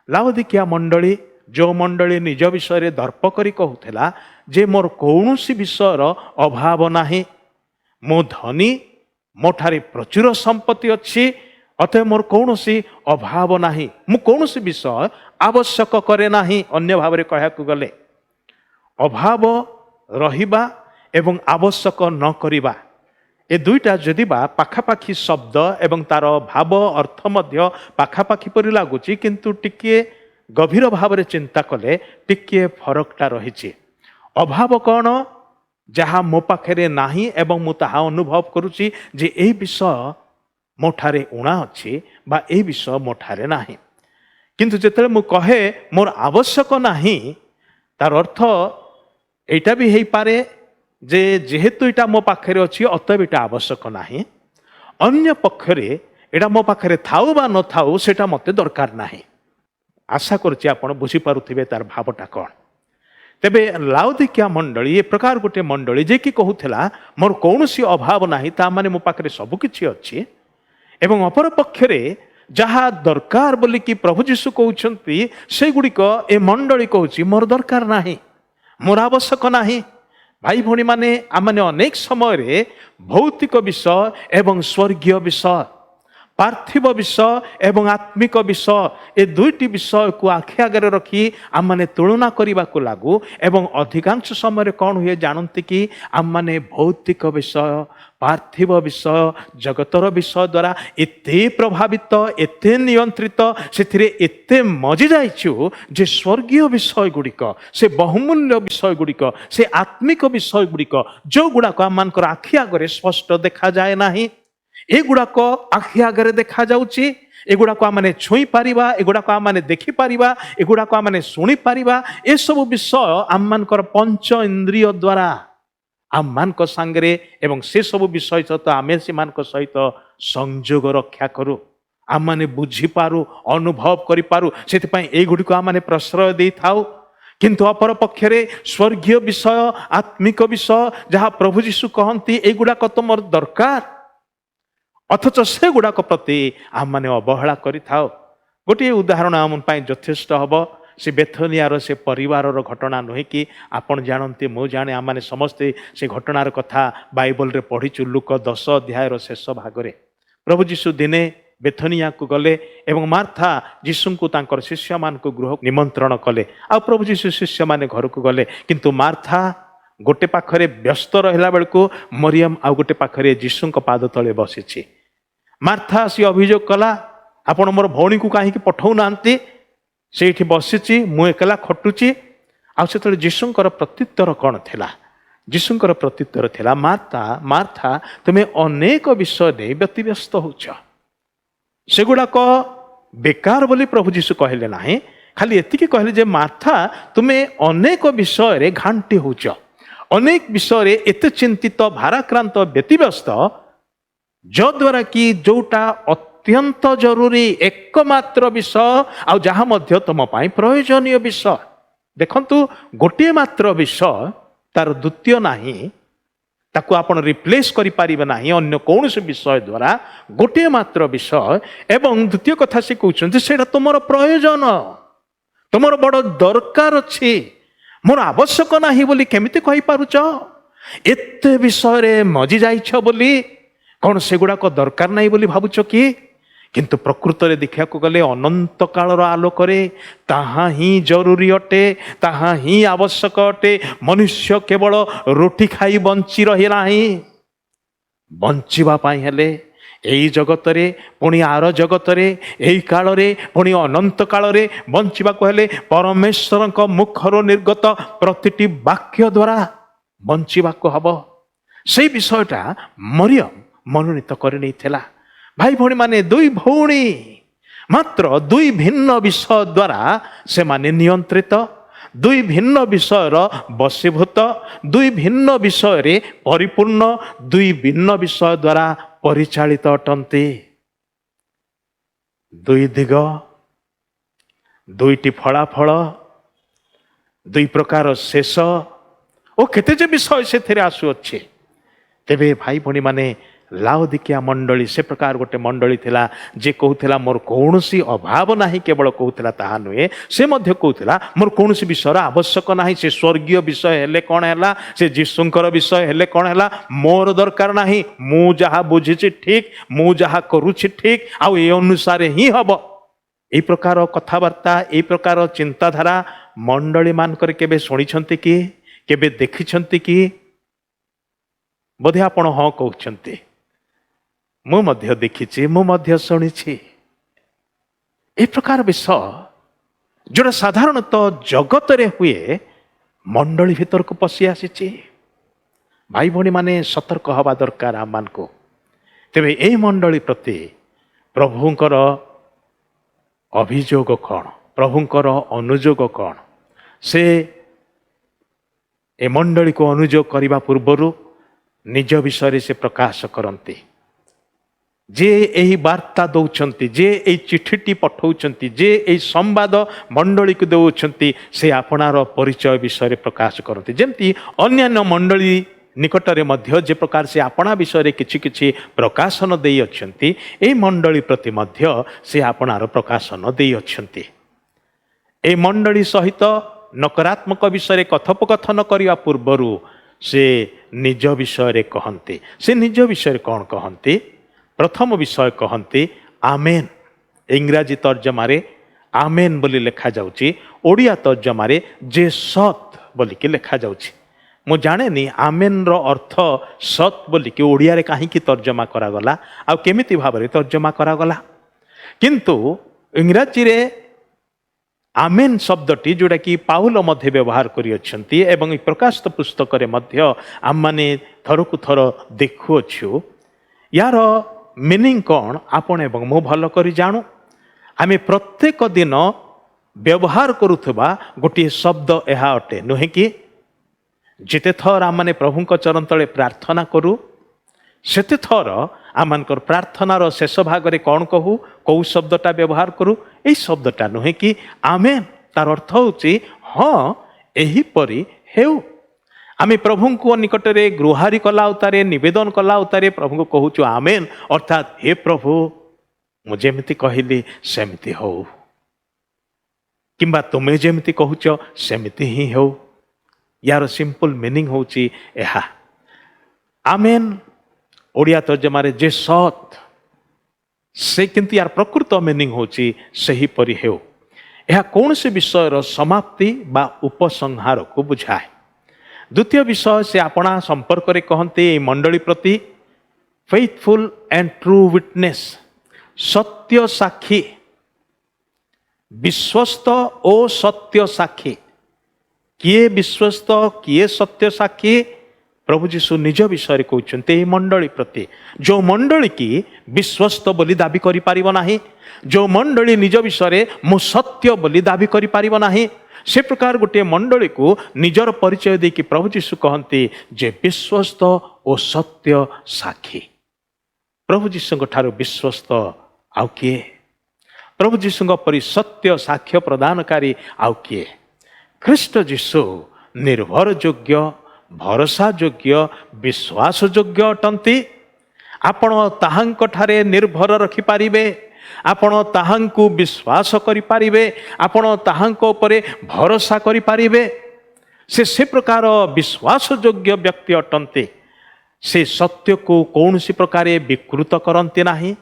ଲାଉଦିକିଆ ମଣ୍ଡଳୀ, ଯେଉଁ ମଣ୍ଡଳୀ ନିଜ ବିଷୟରେ ଦର୍ପ କରି କହୁଥିଲା ଯେ ମୋର କୌଣସି ବିଷୟର ଅଭାବ ନାହିଁ, ମୁଁ ଧନୀ, ମୋ ଠାରେ ପ୍ରଚୁର ସମ୍ପତ୍ତି ଅଛି, ଅତଏବ ମୋର କୌଣସି ଅଭାବ ନାହିଁ, ମୁଁ କୌଣସି ବିଷୟ ଆବଶ୍ୟକ କରେ ନାହିଁ। ଅନ୍ୟ ଭାବରେ କହିବାକୁ ଗଲେ, ଅଭାବ ରହିବା ଏବଂ ଆବଶ୍ୟକ ନ କରିବା, ଏ ଦୁଇଟା ଯଦି ବା ପାଖାପାଖି ଶବ୍ଦ ଏବଂ ତାର ଭାବ ଅର୍ଥ ମଧ୍ୟ ପାଖାପାଖି ପରି ଲାଗୁଛି, କିନ୍ତୁ ଟିକିଏ ଗଭୀର ଭାବରେ ଚିନ୍ତା କଲେ ଟିକିଏ ଫରକଟା ରହିଛି। ଅଭାବ କ'ଣ? ଯାହା ମୋ ପାଖରେ ନାହିଁ ଏବଂ ମୁଁ ତାହା ଅନୁଭବ କରୁଛି ଯେ ଏହି ବିଷୟ ମୋ ଠାରେ ଊଣା ଅଛି ବା ଏହି ବିଷୟ ମୋ ଠାରେ ନାହିଁ। କିନ୍ତୁ ଯେତେବେଳେ ମୁଁ କହେ ମୋର ଆବଶ୍ୟକ ନାହିଁ, ତାର ଅର୍ଥ ଏଇଟା ବି ହେଇପାରେ ଯେ ଯେହେତୁ ଏଇଟା ମୋ ପାଖରେ ଅଛି ଅତଏବ ଏଇଟା ଆବଶ୍ୟକ ନାହିଁ। ଅନ୍ୟ ପକ୍ଷରେ ଏଇଟା ମୋ ପାଖରେ ଥାଉ ବା ନଥାଉ ସେଇଟା ମୋତେ ଦରକାର ନାହିଁ। ଆଶା କରୁଛି ଆପଣ ବୁଝିପାରୁଥିବେ ତାର ଭାବଟା କ'ଣ। ତେବେ ଲାଉଦିକିଆ ମଣ୍ଡଳୀ ଏ ପ୍ରକାର ଗୋଟେ ମଣ୍ଡଳୀ ଯେ କି କହୁଥିଲା ମୋର କୌଣସି ଅଭାବ ନାହିଁ, ତା ମାନେ ମୋ ପାଖରେ ସବୁ କିଛି ଅଛି। ଏବଂ ଅପର ପକ୍ଷରେ ଯାହା ଦରକାର ବୋଲିକି ପ୍ରଭୁ ଯୀଶୁ କହୁଛନ୍ତି ସେଗୁଡ଼ିକ ଏ ମଣ୍ଡଳୀ କହୁଛି ମୋର ଦରକାର ନାହିଁ, ମୋର ଆବଶ୍ୟକ ନାହିଁ। ଭାଇ ଭଉଣୀମାନେ, ଆମମାନେ ଅନେକ ସମୟରେ ଭୌତିକ ବିଷୟ ଏବଂ ସ୍ୱର୍ଗୀୟ ବିଷୟ, ପାର୍ଥିବ ବିଷୟ ଏବଂ ଆତ୍ମିକ ବିଷୟ, ଏ ଦୁଇଟି ବିଷୟକୁ ଆଖି ଆଗରେ ରଖି ଆମମାନେ ତୁଳନା କରିବାକୁ ଲାଗୁ ଏବଂ ଅଧିକାଂଶ ସମୟରେ କ'ଣ ହୁଏ ଜାଣନ୍ତି କି? ଆମମାନେ ଭୌତିକ ବିଷୟ, ପାର୍ଥିବ ବିଷୟ, ଜଗତର ବିଷୟ ଦ୍ୱାରା ଏତେ ପ୍ରଭାବିତ, ଏତେ ନିୟନ୍ତ୍ରିତ, ସେଥିରେ ଏତେ ମଜି ଯାଇଛୁ ଯେ ସ୍ୱର୍ଗୀୟ ବିଷୟ ଗୁଡ଼ିକ, ସେ ବହୁମୂଲ୍ୟ ବିଷୟ ଗୁଡ଼ିକ, ସେ ଆତ୍ମିକ ବିଷୟ ଗୁଡ଼ିକ ଯେଉଁଗୁଡ଼ାକ ଆମମାନଙ୍କର ଆଖି ଆଗରେ ସ୍ପଷ୍ଟ ଦେଖାଯାଏ ନାହିଁ, ଏଗୁଡ଼ାକ ଆଖି ଆଗରେ ଦେଖାଯାଉଛି। ଏଗୁଡ଼ାକ ଆମେ ଛୁଇଁ ପାରିବା, ଏଗୁଡ଼ାକ ଆମେ ଦେଖିପାରିବା, ଏଗୁଡ଼ାକ ଆମେ ଶୁଣିପାରିବା। ଏସବୁ ବିଷୟ ଆମମାନଙ୍କର ପଞ୍ଚ ଇନ୍ଦ୍ରିୟ ଦ୍ୱାରା ଆମମାନଙ୍କ ସାଙ୍ଗରେ ଏବଂ ସେସବୁ ବିଷୟ ସହିତ ଆମେ ସେମାନଙ୍କ ସହିତ ସଂଯୋଗ ରକ୍ଷା କରୁ, ଆମମାନେ ବୁଝିପାରୁ, ଅନୁଭବ କରିପାରୁ। ସେଥିପାଇଁ ଏଇଗୁଡ଼ିକୁ ଆମେ ପ୍ରଶ୍ରୟ ଦେଇଥାଉ। କିନ୍ତୁ ଅପର ପକ୍ଷରେ ସ୍ୱର୍ଗୀୟ ବିଷୟ, ଆତ୍ମିକ ବିଷୟ ଯାହା ପ୍ରଭୁ ଯୀଶୁ କହନ୍ତି ଏଗୁଡ଼ାକ ତୁମର ଦରକାର, ଅଥଚ ସେଗୁଡ଼ାକ ପ୍ରତି ଆମମାନେ ଅବହେଳା କରିଥାଉ। ଗୋଟିଏ ଉଦାହରଣ ଆମ ପାଇଁ ଯଥେଷ୍ଟ ହେବ। ସେ ବେଥନିଆର ସେ ପରିବାରର ଘଟଣା ନୁହେଁ କି? ଆପଣ ଜାଣନ୍ତି, ମୁଁ ଜାଣେ, ଆମମାନେ ସମସ୍ତେ ସେ ଘଟଣାର କଥା ବାଇବଲରେ ପଢ଼ିଛୁ। ଲୁକ 10 ଅଧ୍ୟାୟର ଶେଷ ଭାଗରେ ପ୍ରଭୁ ଯୀଶୁ ଦିନେ ବେଥନିଆକୁ ଗଲେ ଏବଂ ମାର୍ଥା ଯୀଶୁଙ୍କୁ ତାଙ୍କର ଶିଷ୍ୟମାନଙ୍କୁ ଗୃହକୁ ନିମନ୍ତ୍ରଣ କଲେ। ଆଉ ପ୍ରଭୁ ଯୀଶୁ ଶିଷ୍ୟମାନେ ଘରକୁ ଗଲେ, କିନ୍ତୁ ମାର୍ଥା ଗୋଟେ ପାଖରେ ବ୍ୟସ୍ତ ରହିଲା ବେଳକୁ ମରିୟମ ଆଉ ଗୋଟେ ପାଖରେ ଯୀଶୁଙ୍କ ପାଦ ତଳେ ବସିଛି। ମାର୍ଥା ଆସି ଅଭିଯୋଗ କଲା, ଆପଣ ମୋର ଭଉଣୀକୁ କାହିଁକି ପଠାଉନାହାନ୍ତି? ସେଇଠି ବସିଛି, ମୁଁ ଏକଲା ଖଟୁଛି। ଆଉ ସେତେବେଳେ ଯୀଶୁଙ୍କର ପ୍ରତ୍ୟୁତ୍ତର କ'ଣ ଥିଲା? ଯୀଶୁଙ୍କର ପ୍ରତ୍ୟୁତ୍ତର ଥିଲା, ମାର୍ଥା ମାର୍ଥା, ତୁମେ ଅନେକ ବିଷୟ ନେଇ ବ୍ୟତିବ୍ୟସ୍ତ ହେଉଛ। ସେଗୁଡ଼ାକ ବେକାର ବୋଲି ପ୍ରଭୁ ଯୀଶୁ କହିଲେ ନାହିଁ, ଖାଲି ଏତିକି କହିଲେ ଯେ ମାର୍ଥା, ତୁମେ ଅନେକ ବିଷୟରେ ଘାଣ୍ଟି ହେଉଛ, ଅନେକ ବିଷୟରେ ଏତେ ଚିନ୍ତିତ, ଭାରାକ୍ରାନ୍ତ, ବ୍ୟତିବ୍ୟସ୍ତ, ଯଦ୍ୱାରା କି ଯୋଉଟା ଅତ୍ୟନ୍ତ ଜରୁରୀ, ଏକମାତ୍ର ବିଷୟ ଆଉ ଯାହା ମଧ୍ୟ ତୁମ ପାଇଁ ପ୍ରୟୋଜନୀୟ ବିଷୟ। ଦେଖନ୍ତୁ, ଗୋଟିଏ ମାତ୍ର ବିଷୟ, ତାର ଦ୍ୱିତୀୟ ନାହିଁ, ତାକୁ ଆପଣ ରିପ୍ଲେସ୍ କରିପାରିବେ ନାହିଁ ଅନ୍ୟ କୌଣସି ବିଷୟ ଦ୍ୱାରା। ଗୋଟିଏ ମାତ୍ର ବିଷୟ ଏବଂ ଦ୍ୱିତୀୟ କଥା ସେ କହୁଛନ୍ତି ସେଇଟା ତୁମର ପ୍ରୟୋଜନ, ତୁମର ବଡ଼ ଦରକାର ଅଛି। ମୋର ଆବଶ୍ୟକ ନାହିଁ ବୋଲି କେମିତି କହିପାରୁଛ? ଏତେ ବିଷୟରେ ମଜି ଯାଇଛ ବୋଲି କ'ଣ ସେଗୁଡ଼ାକ ଦରକାର ନାହିଁ ବୋଲି ଭାବୁଛ କି? କିନ୍ତୁ ପ୍ରକୃତରେ ଦେଖିବାକୁ ଗଲେ ଅନନ୍ତ କାଳର ଆଲୋକରେ ତାହା ହିଁ ଜରୁରୀ ଅଟେ, ତାହା ହିଁ ଆବଶ୍ୟକ ଅଟେ। ମନୁଷ୍ୟ କେବଳ ରୁଟି ଖାଇ ବଞ୍ଚି ରହି ନାହିଁ। ବଞ୍ଚିବା ପାଇଁ ହେଲେ ଏଇ ଜଗତରେ, ପୁଣି ଆର ଜଗତରେ, ଏଇ କାଳରେ, ପୁଣି ଅନନ୍ତ କାଳରେ ବଞ୍ଚିବାକୁ ହେଲେ ପରମେଶ୍ୱରଙ୍କ ମୁଖରୁ ନିର୍ଗତ ପ୍ରତିଟି ବାକ୍ୟ ଦ୍ୱାରା ବଞ୍ଚିବାକୁ ହବ। ସେଇ ବିଷୟଟା ମରିୟମ ମନୋନୀତ କରିନେଇଥିଲା। ଭାଇ ଭଉଣୀମାନେ, ଦୁଇ ଭଉଣୀ, ମାତ୍ର ଦୁଇ ଭିନ୍ନ ବିଷୟ ଦ୍ୱାରା ସେମାନେ ନିୟନ୍ତ୍ରିତ, ଦୁଇ ଭିନ୍ନ ବିଷୟର ବଶୀଭୂତ, ଦୁଇ ଭିନ୍ନ ବିଷୟରେ ପରିପୂର୍ଣ୍ଣ, ଦୁଇ ଭିନ୍ନ ବିଷୟ ଦ୍ୱାରା ପରିଚାଳିତ ଅଟନ୍ତି। ଦୁଇ ଦିଗ, ଦୁଇଟି ଫଳାଫଳ, ଦୁଇ ପ୍ରକାର ଶେଷ ଓ କେତେ ଯେ ବିଷୟ ସେଥିରେ ଆସୁଅଛି। ତେବେ ଭାଇ ଭଉଣୀମାନେ, ଲାଉଦିକିଆ ମଣ୍ଡଳୀ ସେ ପ୍ରକାର ଗୋଟେ ମଣ୍ଡଳୀ ଥିଲା ଯେ କହୁଥିଲା ମୋର କୌଣସି ଅଭାବ ନାହିଁ। କେବଳ କହୁଥିଲା ତାହା ନୁହେଁ, ସେ ମଧ୍ୟ କହୁଥିଲା ମୋର କୌଣସି ବିଷୟର ଆବଶ୍ୟକ ନାହିଁ। ସେ ସ୍ୱର୍ଗୀୟ ବିଷୟ ହେଲେ କ'ଣ ହେଲା, ସେ ଯୀଶୁଙ୍କର ବିଷୟ ହେଲେ କ'ଣ ହେଲା, ମୋର ଦରକାର ନାହିଁ। ମୁଁ ଯାହା ବୁଝିଛି ଠିକ୍, ମୁଁ ଯାହା କରୁଛି ଠିକ୍, ଆଉ ଏ ଅନୁସାରେ ହିଁ ହବ। এই ପ୍ରକାର କଥାବାର୍ତ୍ତା, এই ପ୍ରକାର ଚିନ୍ତାଧାରା ମଣ୍ଡଳୀ ମାନଙ୍କରେ କେବେ ଶୁଣିଛନ୍ତି କି? କେବେ ଦେଖିଛନ୍ତି କି? ବୋଧେ ଆପଣ ହଁ କହୁଛନ୍ତି। ମୁଁ ମଧ୍ୟ ଦେଖିଛି, ମୁଁ ମଧ୍ୟ ଶୁଣିଛି। ଏ ପ୍ରକାର ବିଷୟ ଯୋଉଟା ସାଧାରଣତଃ ଜଗତରେ ହୁଏ ମଣ୍ଡଳୀ ଭିତରକୁ ପଶି ଆସିଛି। ଭାଇ ଭଉଣୀମାନେ ସତର୍କ ହେବା ଦରକାର ଆମମାନଙ୍କୁ। ତେବେ ଏହି ମଣ୍ଡଳୀ ପ୍ରତି ପ୍ରଭୁଙ୍କର ଅଭିଯୋଗ କ'ଣ, ପ୍ରଭୁଙ୍କର ଅନୁଯୋଗ କ'ଣ? ସେ ଏ ମଣ୍ଡଳୀକୁ ଅନୁଯୋଗ କରିବା ପୂର୍ବରୁ ନିଜ ବିଷୟରେ ସେ ପ୍ରକାଶ କରନ୍ତି। ଯେ ଏହି ବାର୍ତ୍ତା ଦେଉଛନ୍ତି, ଯେ ଏହି ଚିଠିଟି ପଠାଉଛନ୍ତି, ଯେ ଏହି ସମ୍ବାଦ ମଣ୍ଡଳୀକୁ ଦେଉଛନ୍ତି, ସେ ଆପଣାର ପରିଚୟ ବିଷୟରେ ପ୍ରକାଶ କରନ୍ତି। ଯେମିତି ଅନ୍ୟାନ୍ୟ ମଣ୍ଡଳୀ ନିକଟରେ ମଧ୍ୟ ଯେ ପ୍ରକାର ସେ ଆପଣା ବିଷୟରେ କିଛି କିଛି ପ୍ରକାଶନ ଦେଇଅଛନ୍ତି, ଏହି ମଣ୍ଡଳୀ ପ୍ରତି ମଧ୍ୟ ସେ ଆପଣାର ପ୍ରକାଶନ ଦେଇଅଛନ୍ତି। ଏହି ମଣ୍ଡଳୀ ସହିତ ନକାରାତ୍ମକ ବିଷୟରେ କଥୋପକଥନ କରିବା ପୂର୍ବରୁ ସେ ନିଜ ବିଷୟରେ କହନ୍ତି। ସେ ନିଜ ବିଷୟରେ କ'ଣ କହନ୍ତି? ପ୍ରଥମ ବିଷୟ କହନ୍ତି ଆମେନ୍। ଇଂରାଜୀ ତର୍ଜମାରେ ଆମେନ୍ ବୋଲି ଲେଖାଯାଉଛି, ଓଡ଼ିଆ ତର୍ଜମାରେ ଯେ ସତ୍ ବୋଲିକି ଲେଖାଯାଉଛି। ମୁଁ ଜାଣେନି ଆମେନ୍ର ଅର୍ଥ ସତ୍ ବୋଲିକି ଓଡ଼ିଆରେ କାହିଁକି ତର୍ଜମା କରାଗଲା, ଆଉ କେମିତି ଭାବରେ ତର୍ଜମା କରାଗଲା। କିନ୍ତୁ ଇଂରାଜୀରେ ଆମେନ୍ ଶବ୍ଦଟି ଯେଉଁଟାକି ପାଉଲ ମଧ୍ୟ ବ୍ୟବହାର କରିଅଛନ୍ତି ଏବଂ ଏ ପ୍ରକାଶିତ ପୁସ୍ତକରେ ମଧ୍ୟ ଆମମାନେ ଥରକୁ ଥର ଦେଖୁଅଛୁ, ୟାର ମିନିଂ କ'ଣ ଆପଣ ଏବଂ ମୁଁ ଭଲ କରି ଜାଣୁ। ଆମେ ପ୍ରତ୍ୟେକ ଦିନ ବ୍ୟବହାର କରୁଥିବା ଗୋଟିଏ ଶବ୍ଦ ଏହା ଅଟେ, ନୁହେଁ କି? ଯେତେ ଥର ଆମମାନେ ପ୍ରଭୁଙ୍କ ଚରଣ ତଳେ ପ୍ରାର୍ଥନା କରୁ, ସେତେ ଥର ଆମମାନଙ୍କର ପ୍ରାର୍ଥନାର ଶେଷ ଭାଗରେ କ'ଣ କହୁ, କେଉଁ ଶବ୍ଦଟା ବ୍ୟବହାର କରୁ? ଏଇ ଶବ୍ଦଟା, ନୁହେଁ କି? ଆମେନ୍। ତାର ଅର୍ଥ ହେଉଛି ହଁ ଏହିପରି ହେଉ। ଆମେ ପ୍ରଭୁଙ୍କ ନିକଟରେ ଗୁହାରି କଲା ଉତ୍ତାରେ, ନିବେଦନ କଲା ଉତ୍ତାରେ ପ୍ରଭୁଙ୍କୁ କହୁଛୁ ଆମେନ୍, ଅର୍ଥାତ୍ ହେ ପ୍ରଭୁ, ମୁଁ ଯେମିତି କହିଲି ସେମିତି ହଉ, କିମ୍ବା ତୁମେ ଯେମିତି କହୁଛ ସେମିତି ହିଁ ହେଉ। ୟାର ସିମ୍ପଲ ମିନିଂ ହେଉଛି ଏହା। ଆମେନ୍ ଓଡ଼ିଆ ତର୍ଜମାରେ ଯେ ସତ୍, ସେ କିନ୍ତୁ ୟାର ପ୍ରକୃତ ମିନିଂ ହେଉଛି ସେହିପରି ହେଉ। ଏହା କୌଣସି ବିଷୟର ସମାପ୍ତି ବା ଉପସଂହାରକୁ ବୁଝାଏ। ଦ୍ୱିତୀୟ ବିଷୟ ସେ ଆପଣା ସମ୍ପର୍କରେ କହନ୍ତି ଏହି ମଣ୍ଡଳୀ ପ୍ରତି ଫେଥଫୁଲ୍ ଆଣ୍ଡ ଟ୍ରୁ ୱିଟନେସ୍, ସତ୍ୟ ସାକ୍ଷୀ, ବିଶ୍ୱସ୍ତ ଓ ସତ୍ୟ ସାକ୍ଷୀ। କିଏ ବିଶ୍ୱସ୍ତ, କିଏ ସତ୍ୟ ସାକ୍ଷୀ? ପ୍ରଭୁ ଯୀଶୁ ନିଜ ବିଷୟରେ କହୁଛନ୍ତି ଏହି ମଣ୍ଡଳୀ ପ୍ରତି। ଯେଉଁ ମଣ୍ଡଳୀ କି ବିଶ୍ୱସ୍ତ ବୋଲି ଦାବି କରିପାରିବ ନାହିଁ, ଯେଉଁ ମଣ୍ଡଳୀ ନିଜ ବିଷୟରେ ମୁଁ ସତ୍ୟ ବୋଲି ଦାବି କରିପାରିବ ନାହିଁ, ସେ ପ୍ରକାର ଗୋଟିଏ ମଣ୍ଡଳୀକୁ ନିଜର ପରିଚୟ ଦେଇକି ପ୍ରଭୁ ଯୀଶୁ କହନ୍ତି ଯେ ବିଶ୍ୱସ୍ତ ଓ ସତ୍ୟ ସାକ୍ଷୀ। ପ୍ରଭୁ ଯୀଶୁଙ୍କ ଠାରୁ ବିଶ୍ୱସ୍ତ ଆଉ କିଏ? ପ୍ରଭୁ ଯୀଶୁଙ୍କ ପରି ସତ୍ୟ ସାକ୍ଷ୍ୟ ପ୍ରଦାନକାରୀ ଆଉ କିଏ? ଖ୍ରୀଷ୍ଟ ଯୀଶୁ ନିର୍ଭରଯୋଗ୍ୟ, ଭରସାଯୋଗ୍ୟ, ବିଶ୍ୱାସଯୋଗ୍ୟ ଅଟନ୍ତି। ଆପଣ ତାହାଙ୍କ ଠାରେ ନିର୍ଭର ରଖିପାରିବେ, ଆପଣ ତାହାଙ୍କୁ ବିଶ୍ୱାସ କରିପାରିବେ, ଆପଣ ତାହାଙ୍କ ଉପରେ ଭରସା କରିପାରିବେ। ସେ ପ୍ରକାର ବିଶ୍ୱାସଯୋଗ୍ୟ ବ୍ୟକ୍ତି ଅଟନ୍ତି। ସେ ସତ୍ୟକୁ କୌଣସି ପ୍ରକାରେ ବିକୃତ କରନ୍ତି ନାହିଁ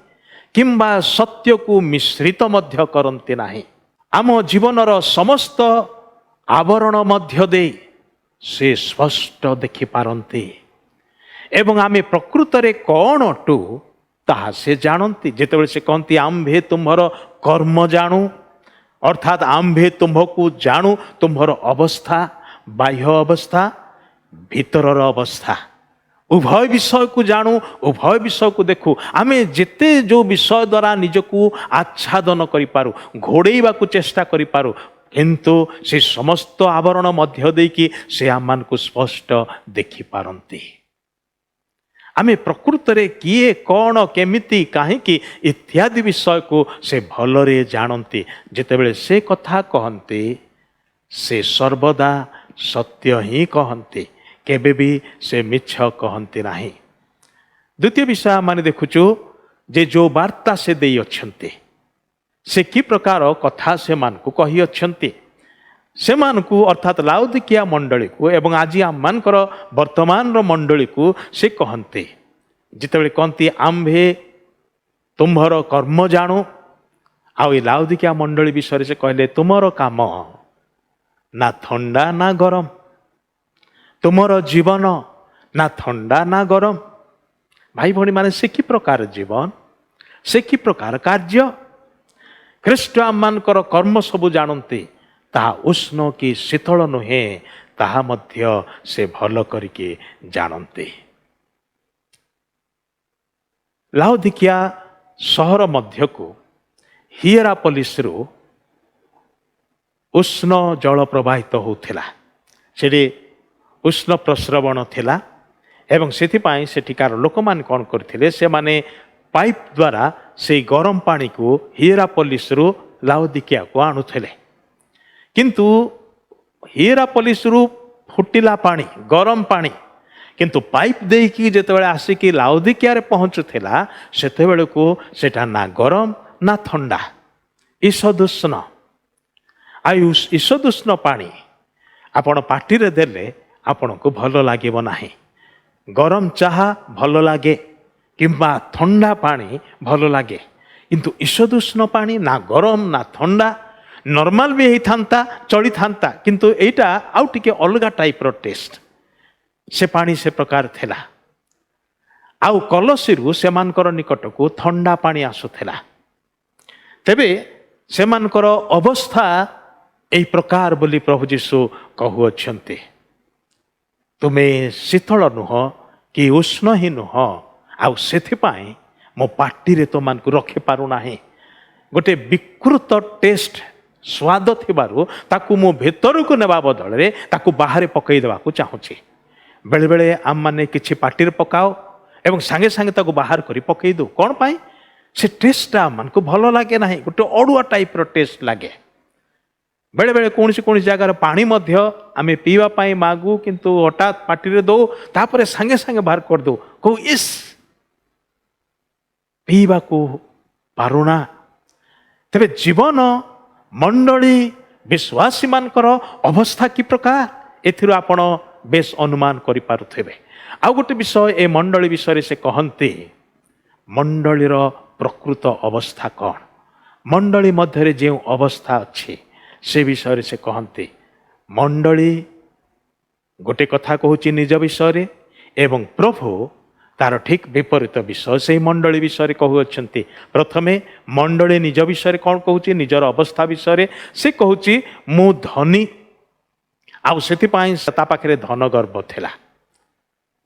କିମ୍ବା ସତ୍ୟକୁ ମିଶ୍ରିତ ମଧ୍ୟ କରନ୍ତି ନାହିଁ। ଆମ ଜୀବନର ସମସ୍ତ ଆବରଣ ମଧ୍ୟ ଦେଇ ସେ ସ୍ପଷ୍ଟ ଦେଖିପାରନ୍ତି ଏବଂ ଆମେ ପ୍ରକୃତରେ କ'ଣ ଅଟୁ ତାହା ସେ ଜାଣନ୍ତି। ଯେତେବେଳେ ସେ କହନ୍ତି ଆମ୍ଭେ ତୁମ୍ଭର କର୍ମ ଜାଣୁ, ଅର୍ଥାତ୍ ଆମ୍ଭେ ତୁମ୍ଭକୁ ଜାଣୁ, ତୁମ୍ଭର ଅବସ୍ଥା, ବାହ୍ୟ ଅବସ୍ଥା, ଭିତରର ଅବସ୍ଥା, ଉଭୟ ବିଷୟକୁ ଜାଣୁ, ଉଭୟ ବିଷୟକୁ ଦେଖୁ। ଆମେ ଯେତେ ଯେଉଁ ବିଷୟ ଦ୍ୱାରା ନିଜକୁ ଆଚ୍ଛାଦନ କରିପାରୁ, ଘୋଡ଼େଇବାକୁ ଚେଷ୍ଟା କରିପାରୁ, କିନ୍ତୁ ସେ ସମସ୍ତ ଆବରଣ ମଧ୍ୟ ଦେଇକି ସେ ଆମମାନଙ୍କୁ ସ୍ପଷ୍ଟ ଦେଖିପାରନ୍ତି। ଆମେ ପ୍ରକୃତରେ କିଏ, କ'ଣ, କେମିତି, କାହିଁକି ଇତ୍ୟାଦି ବିଷୟକୁ ସେ ଭଲରେ ଜାଣନ୍ତି। ଯେତେବେଳେ ସେ କଥା କହନ୍ତି ସେ ସର୍ବଦା ସତ୍ୟ ହିଁ କହନ୍ତି, କେବେ ବି ସେ ମିଛ କହନ୍ତି ନାହିଁ। ଦ୍ୱିତୀୟ ବିଷୟ ଆମେ ଦେଖୁଛୁ ଯେ ଯେଉଁ ବାର୍ତ୍ତା ସେ ଦେଇଅଛନ୍ତି, ସେ କି ପ୍ରକାର କଥା ସେମାନଙ୍କୁ କହିଅଛନ୍ତି। ସେମାନଙ୍କୁ ଅର୍ଥାତ୍ ଲାଉଦିକିଆ ମଣ୍ଡଳୀକୁ ଏବଂ ଆଜି ଆମମାନଙ୍କର ବର୍ତ୍ତମାନର ମଣ୍ଡଳୀକୁ ସେ କହନ୍ତି, ଯେତେବେଳେ କହନ୍ତି ଆମ୍ଭେ ତୁମ୍ଭର କର୍ମ ଜାଣୁ, ଆଉ ଏ ଲାଉଦିକିଆ ମଣ୍ଡଳୀ ବିଷୟରେ ସେ କହିଲେ ତୁମର କାମ ନା ଥଣ୍ଡା ନା ଗରମ, ତୁମର ଜୀବନ ନା ଥଣ୍ଡା ନା ଗରମ। भाई भौणी माने से कि प्रकार जीवन, से कि प्रकार कार्य। ଖ୍ରୀଷ୍ଟ ଆମମାନଙ୍କର କର୍ମ ସବୁ ଜାଣନ୍ତି, ତାହା ଉଷ୍ଣ କି ଶୀତଳ ନୁହେଁ, ତାହା ମଧ୍ୟ ସେ ଭଲ କରିକି ଜାଣନ୍ତି। ଲାଉଦିକିଆ ସହର ମଧ୍ୟକୁ ହିଏରାପୋଲିସରୁ ଉଷ୍ଣ ଜଳ ପ୍ରବାହିତ ହେଉଥିଲା। ସେଠି ଉଷ୍ଣ ପ୍ରସ୍ରବଣ ଥିଲା ଏବଂ ସେଥିପାଇଁ ସେଠିକାର ଲୋକମାନେ କ'ଣ କରିଥିଲେ, ସେମାନେ ପାଇପ୍ ଦ୍ୱାରା ସେଇ ଗରମ ପାଣିକୁ ହିଏରାପୋଲିସରୁ ଲାଉଦିକିଆକୁ ଆଣୁଥିଲେ। କିନ୍ତୁ ହିଏରାପୋଲିସରୁ ଫୁଟିଲା ପାଣି, ଗରମ ପାଣି କିନ୍ତୁ ପାଇପ୍ ଦେଇକି ଯେତେବେଳେ ଆସିକି ଲାଉଦିକିଆରେ ପହଞ୍ଚୁଥିଲା, ସେତେବେଳକୁ ସେଟା ନା ଗରମ ନା ଥଣ୍ଡା, ଈଷଦୁଷ୍ଣ। ଆଉ ଈଷଦୁଷ୍ଣ ପାଣି ଆପଣ ପାଟିରେ ଦେଲେ ଆପଣଙ୍କୁ ଭଲ ଲାଗିବ ନାହିଁ। ଗରମ ଚାହା ଭଲ ଲାଗେ କିମ୍ବା ଥଣ୍ଡା ପାଣି ଭଲ ଲାଗେ, କିନ୍ତୁ ଈଷଦୁଷ୍ଣ ପାଣି ନା ଗରମ ନା ଥଣ୍ଡା, ନର୍ମାଲ ବି ହେଇଥାନ୍ତା ଚଳିଥାନ୍ତା, କିନ୍ତୁ ଏଇଟା ଆଉ ଟିକେ ଅଲଗା ଟାଇପ୍ର ଟେଷ୍ଟ। ସେ ପାଣି ସେ ପ୍ରକାର ଥିଲା। ଆଉ କଲସିରୁ ସେମାନଙ୍କର ନିକଟକୁ ଥଣ୍ଡା ପାଣି ଆସୁଥିଲା। ତେବେ ସେମାନଙ୍କର ଅବସ୍ଥା ଏହି ପ୍ରକାର ବୋଲି ପ୍ରଭୁ ଯୀଶୁ କହୁଅଛନ୍ତି, ତୁମେ ଶୀତଳ ନୁହଁ କି ଉଷ୍ଣ ହିଁ ନୁହଁ, ଆଉ ସେଥିପାଇଁ ମୋ ପାଟିରେ ତୁମମାନଙ୍କୁ ରଖିପାରୁନାହିଁ। ଗୋଟେ ବିକୃତ ଟେଷ୍ଟ ସ୍ୱାଦ ଥିବାରୁ ତାକୁ ମୁଁ ଭିତରକୁ ନେବା ବଦଳରେ ତାକୁ ବାହାରେ ପକାଇ ଦେବାକୁ ଚାହୁଁଛି। ବେଳେବେଳେ ଆମମାନେ କିଛି ପାଟିରେ ପକାଉ ଏବଂ ସାଙ୍ଗେ ସାଙ୍ଗେ ତାକୁ ବାହାର କରି ପକାଇ ଦେଉ। କ'ଣ ପାଇଁ? ସେ ଟେଷ୍ଟଟା ଆମମାନଙ୍କୁ ଭଲ ଲାଗେ ନାହିଁ, ଗୋଟେ ଅଡ଼ୁଆ ଟାଇପ୍ର ଟେଷ୍ଟ ଲାଗେ। ବେଳେବେଳେ କୌଣସି କୌଣସି ଜାଗାର ପାଣି ମଧ୍ୟ ଆମେ ପିଇବା ପାଇଁ ମାଗୁ, କିନ୍ତୁ ହଠାତ୍ ପାଟିରେ ଦେଉ, ତାପରେ ସାଙ୍ଗେ ସାଙ୍ଗେ ବାହାର କରିଦେଉ, କହୁ ଇସ୍ ପିଇବାକୁ ପାରୁନା। ତେବେ ଜୀବନ ମଣ୍ଡଳୀ ବିଶ୍ୱାସୀମାନଙ୍କର ଅବସ୍ଥା କି ପ୍ରକାର, ଏଥିରୁ ଆପଣ ବେଶ ଅନୁମାନ କରିପାରୁଥିବେ। ଆଉ ଗୋଟେ ବିଷୟ ଏ ମଣ୍ଡଳୀ ବିଷୟରେ ସେ କହନ୍ତି, ମଣ୍ଡଳୀର ପ୍ରକୃତ ଅବସ୍ଥା କ'ଣ, ମଣ୍ଡଳୀ ମଧ୍ୟରେ ଯେଉଁ ଅବସ୍ଥା ଅଛି ସେ ବିଷୟରେ ସେ କହନ୍ତି। ମଣ୍ଡଳୀ ଗୋଟେ କଥା କହୁଛି ନିଜ ବିଷୟରେ ଏବଂ ପ୍ରଭୁ ତାର ଠିକ୍ ବିପରୀତ ବିଷୟ ସେହି ମଣ୍ଡଳୀ ବିଷୟରେ କହୁଅଛନ୍ତି। ପ୍ରଥମେ ମଣ୍ଡଳୀ ନିଜ ବିଷୟରେ କ'ଣ କହୁଛି, ନିଜର ଅବସ୍ଥା ବିଷୟରେ ସେ କହୁଛି, ମୁଁ ଧନୀ, ଆଉ ସେଥିପାଇଁ ତା ପାଖରେ ଧନ ଗର୍ବ ଥିଲା।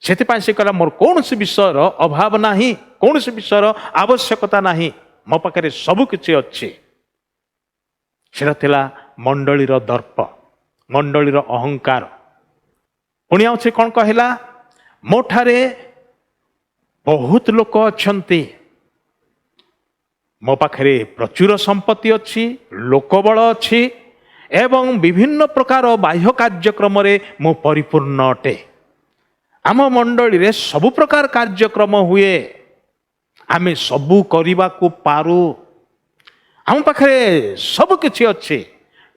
ସେଥିପାଇଁ ସେ କହିଲା, ମୋର କୌଣସି ବିଷୟର ଅଭାବ ନାହିଁ, କୌଣସି ବିଷୟର ଆବଶ୍ୟକତା ନାହିଁ, ମୋ ପାଖରେ ସବୁ କିଛି ଅଛି। ସେଟା ଥିଲା ମଣ୍ଡଳୀର ଦର୍ପ, ମଣ୍ଡଳୀର ଅହଙ୍କାର। ପୁଣି ଆଉ ସେ କ'ଣ କହିଲା, ମୋ ଠାରେ ବହୁତ ଲୋକ ଅଛନ୍ତି, ମୋ ପାଖରେ ପ୍ରଚୁର ସମ୍ପତ୍ତି ଅଛି, ଲୋକବଳ ଅଛି ଏବଂ ବିଭିନ୍ନ ପ୍ରକାର ବାହ୍ୟ କାର୍ଯ୍ୟକ୍ରମରେ ମୁଁ ପରିପୂର୍ଣ୍ଣ ଅଟେ। ଆମ ମଣ୍ଡଳୀରେ ସବୁ ପ୍ରକାର କାର୍ଯ୍ୟକ୍ରମ ହୁଏ, ଆମେ ସବୁ କରିବାକୁ ପାରୁ, ଆମ ପାଖରେ ସବୁ କିଛି ଅଛି,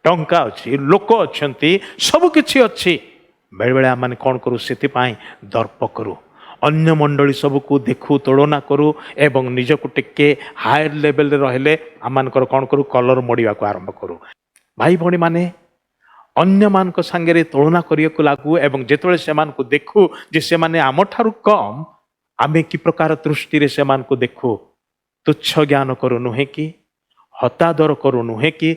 ଟଙ୍କା ଅଛି, ଲୋକ ଅଛନ୍ତି, ସବୁ କିଛି ଅଛି। ବେଳେବେଳେ ଆମେ କ'ଣ କରୁ, ସେଥିପାଇଁ ଦର୍ପ କରୁ, ଅନ୍ୟ ମଣ୍ଡଳୀ ସବୁକୁ ଦେଖୁ, ତୁଳନା କରୁ ଏବଂ ନିଜକୁ ଟିକେ ହାୟର ଲେଭେଲରେ ରହିଲେ ଆମମାନଙ୍କର କ'ଣ କରୁ, କଲର ମୋଡ଼ିବାକୁ ଆରମ୍ଭ କରୁ। ଭାଇ ଭଉଣୀମାନେ ଅନ୍ୟମାନଙ୍କ ସାଙ୍ଗରେ ତୁଳନା କରିବାକୁ ଲାଗୁ ଏବଂ ଯେତେବେଳେ ସେମାନଙ୍କୁ ଦେଖୁ ଯେ ସେମାନେ ଆମଠାରୁ କମ୍, ଆମେ କି ପ୍ରକାର ଦୃଷ୍ଟିରେ ସେମାନଙ୍କୁ ଦେଖୁ, ତୁଚ୍ଛ ଜ୍ଞାନ କରୁ ନୁହେଁ କି, ହତାଦର କରୁ ନୁହେଁ କି,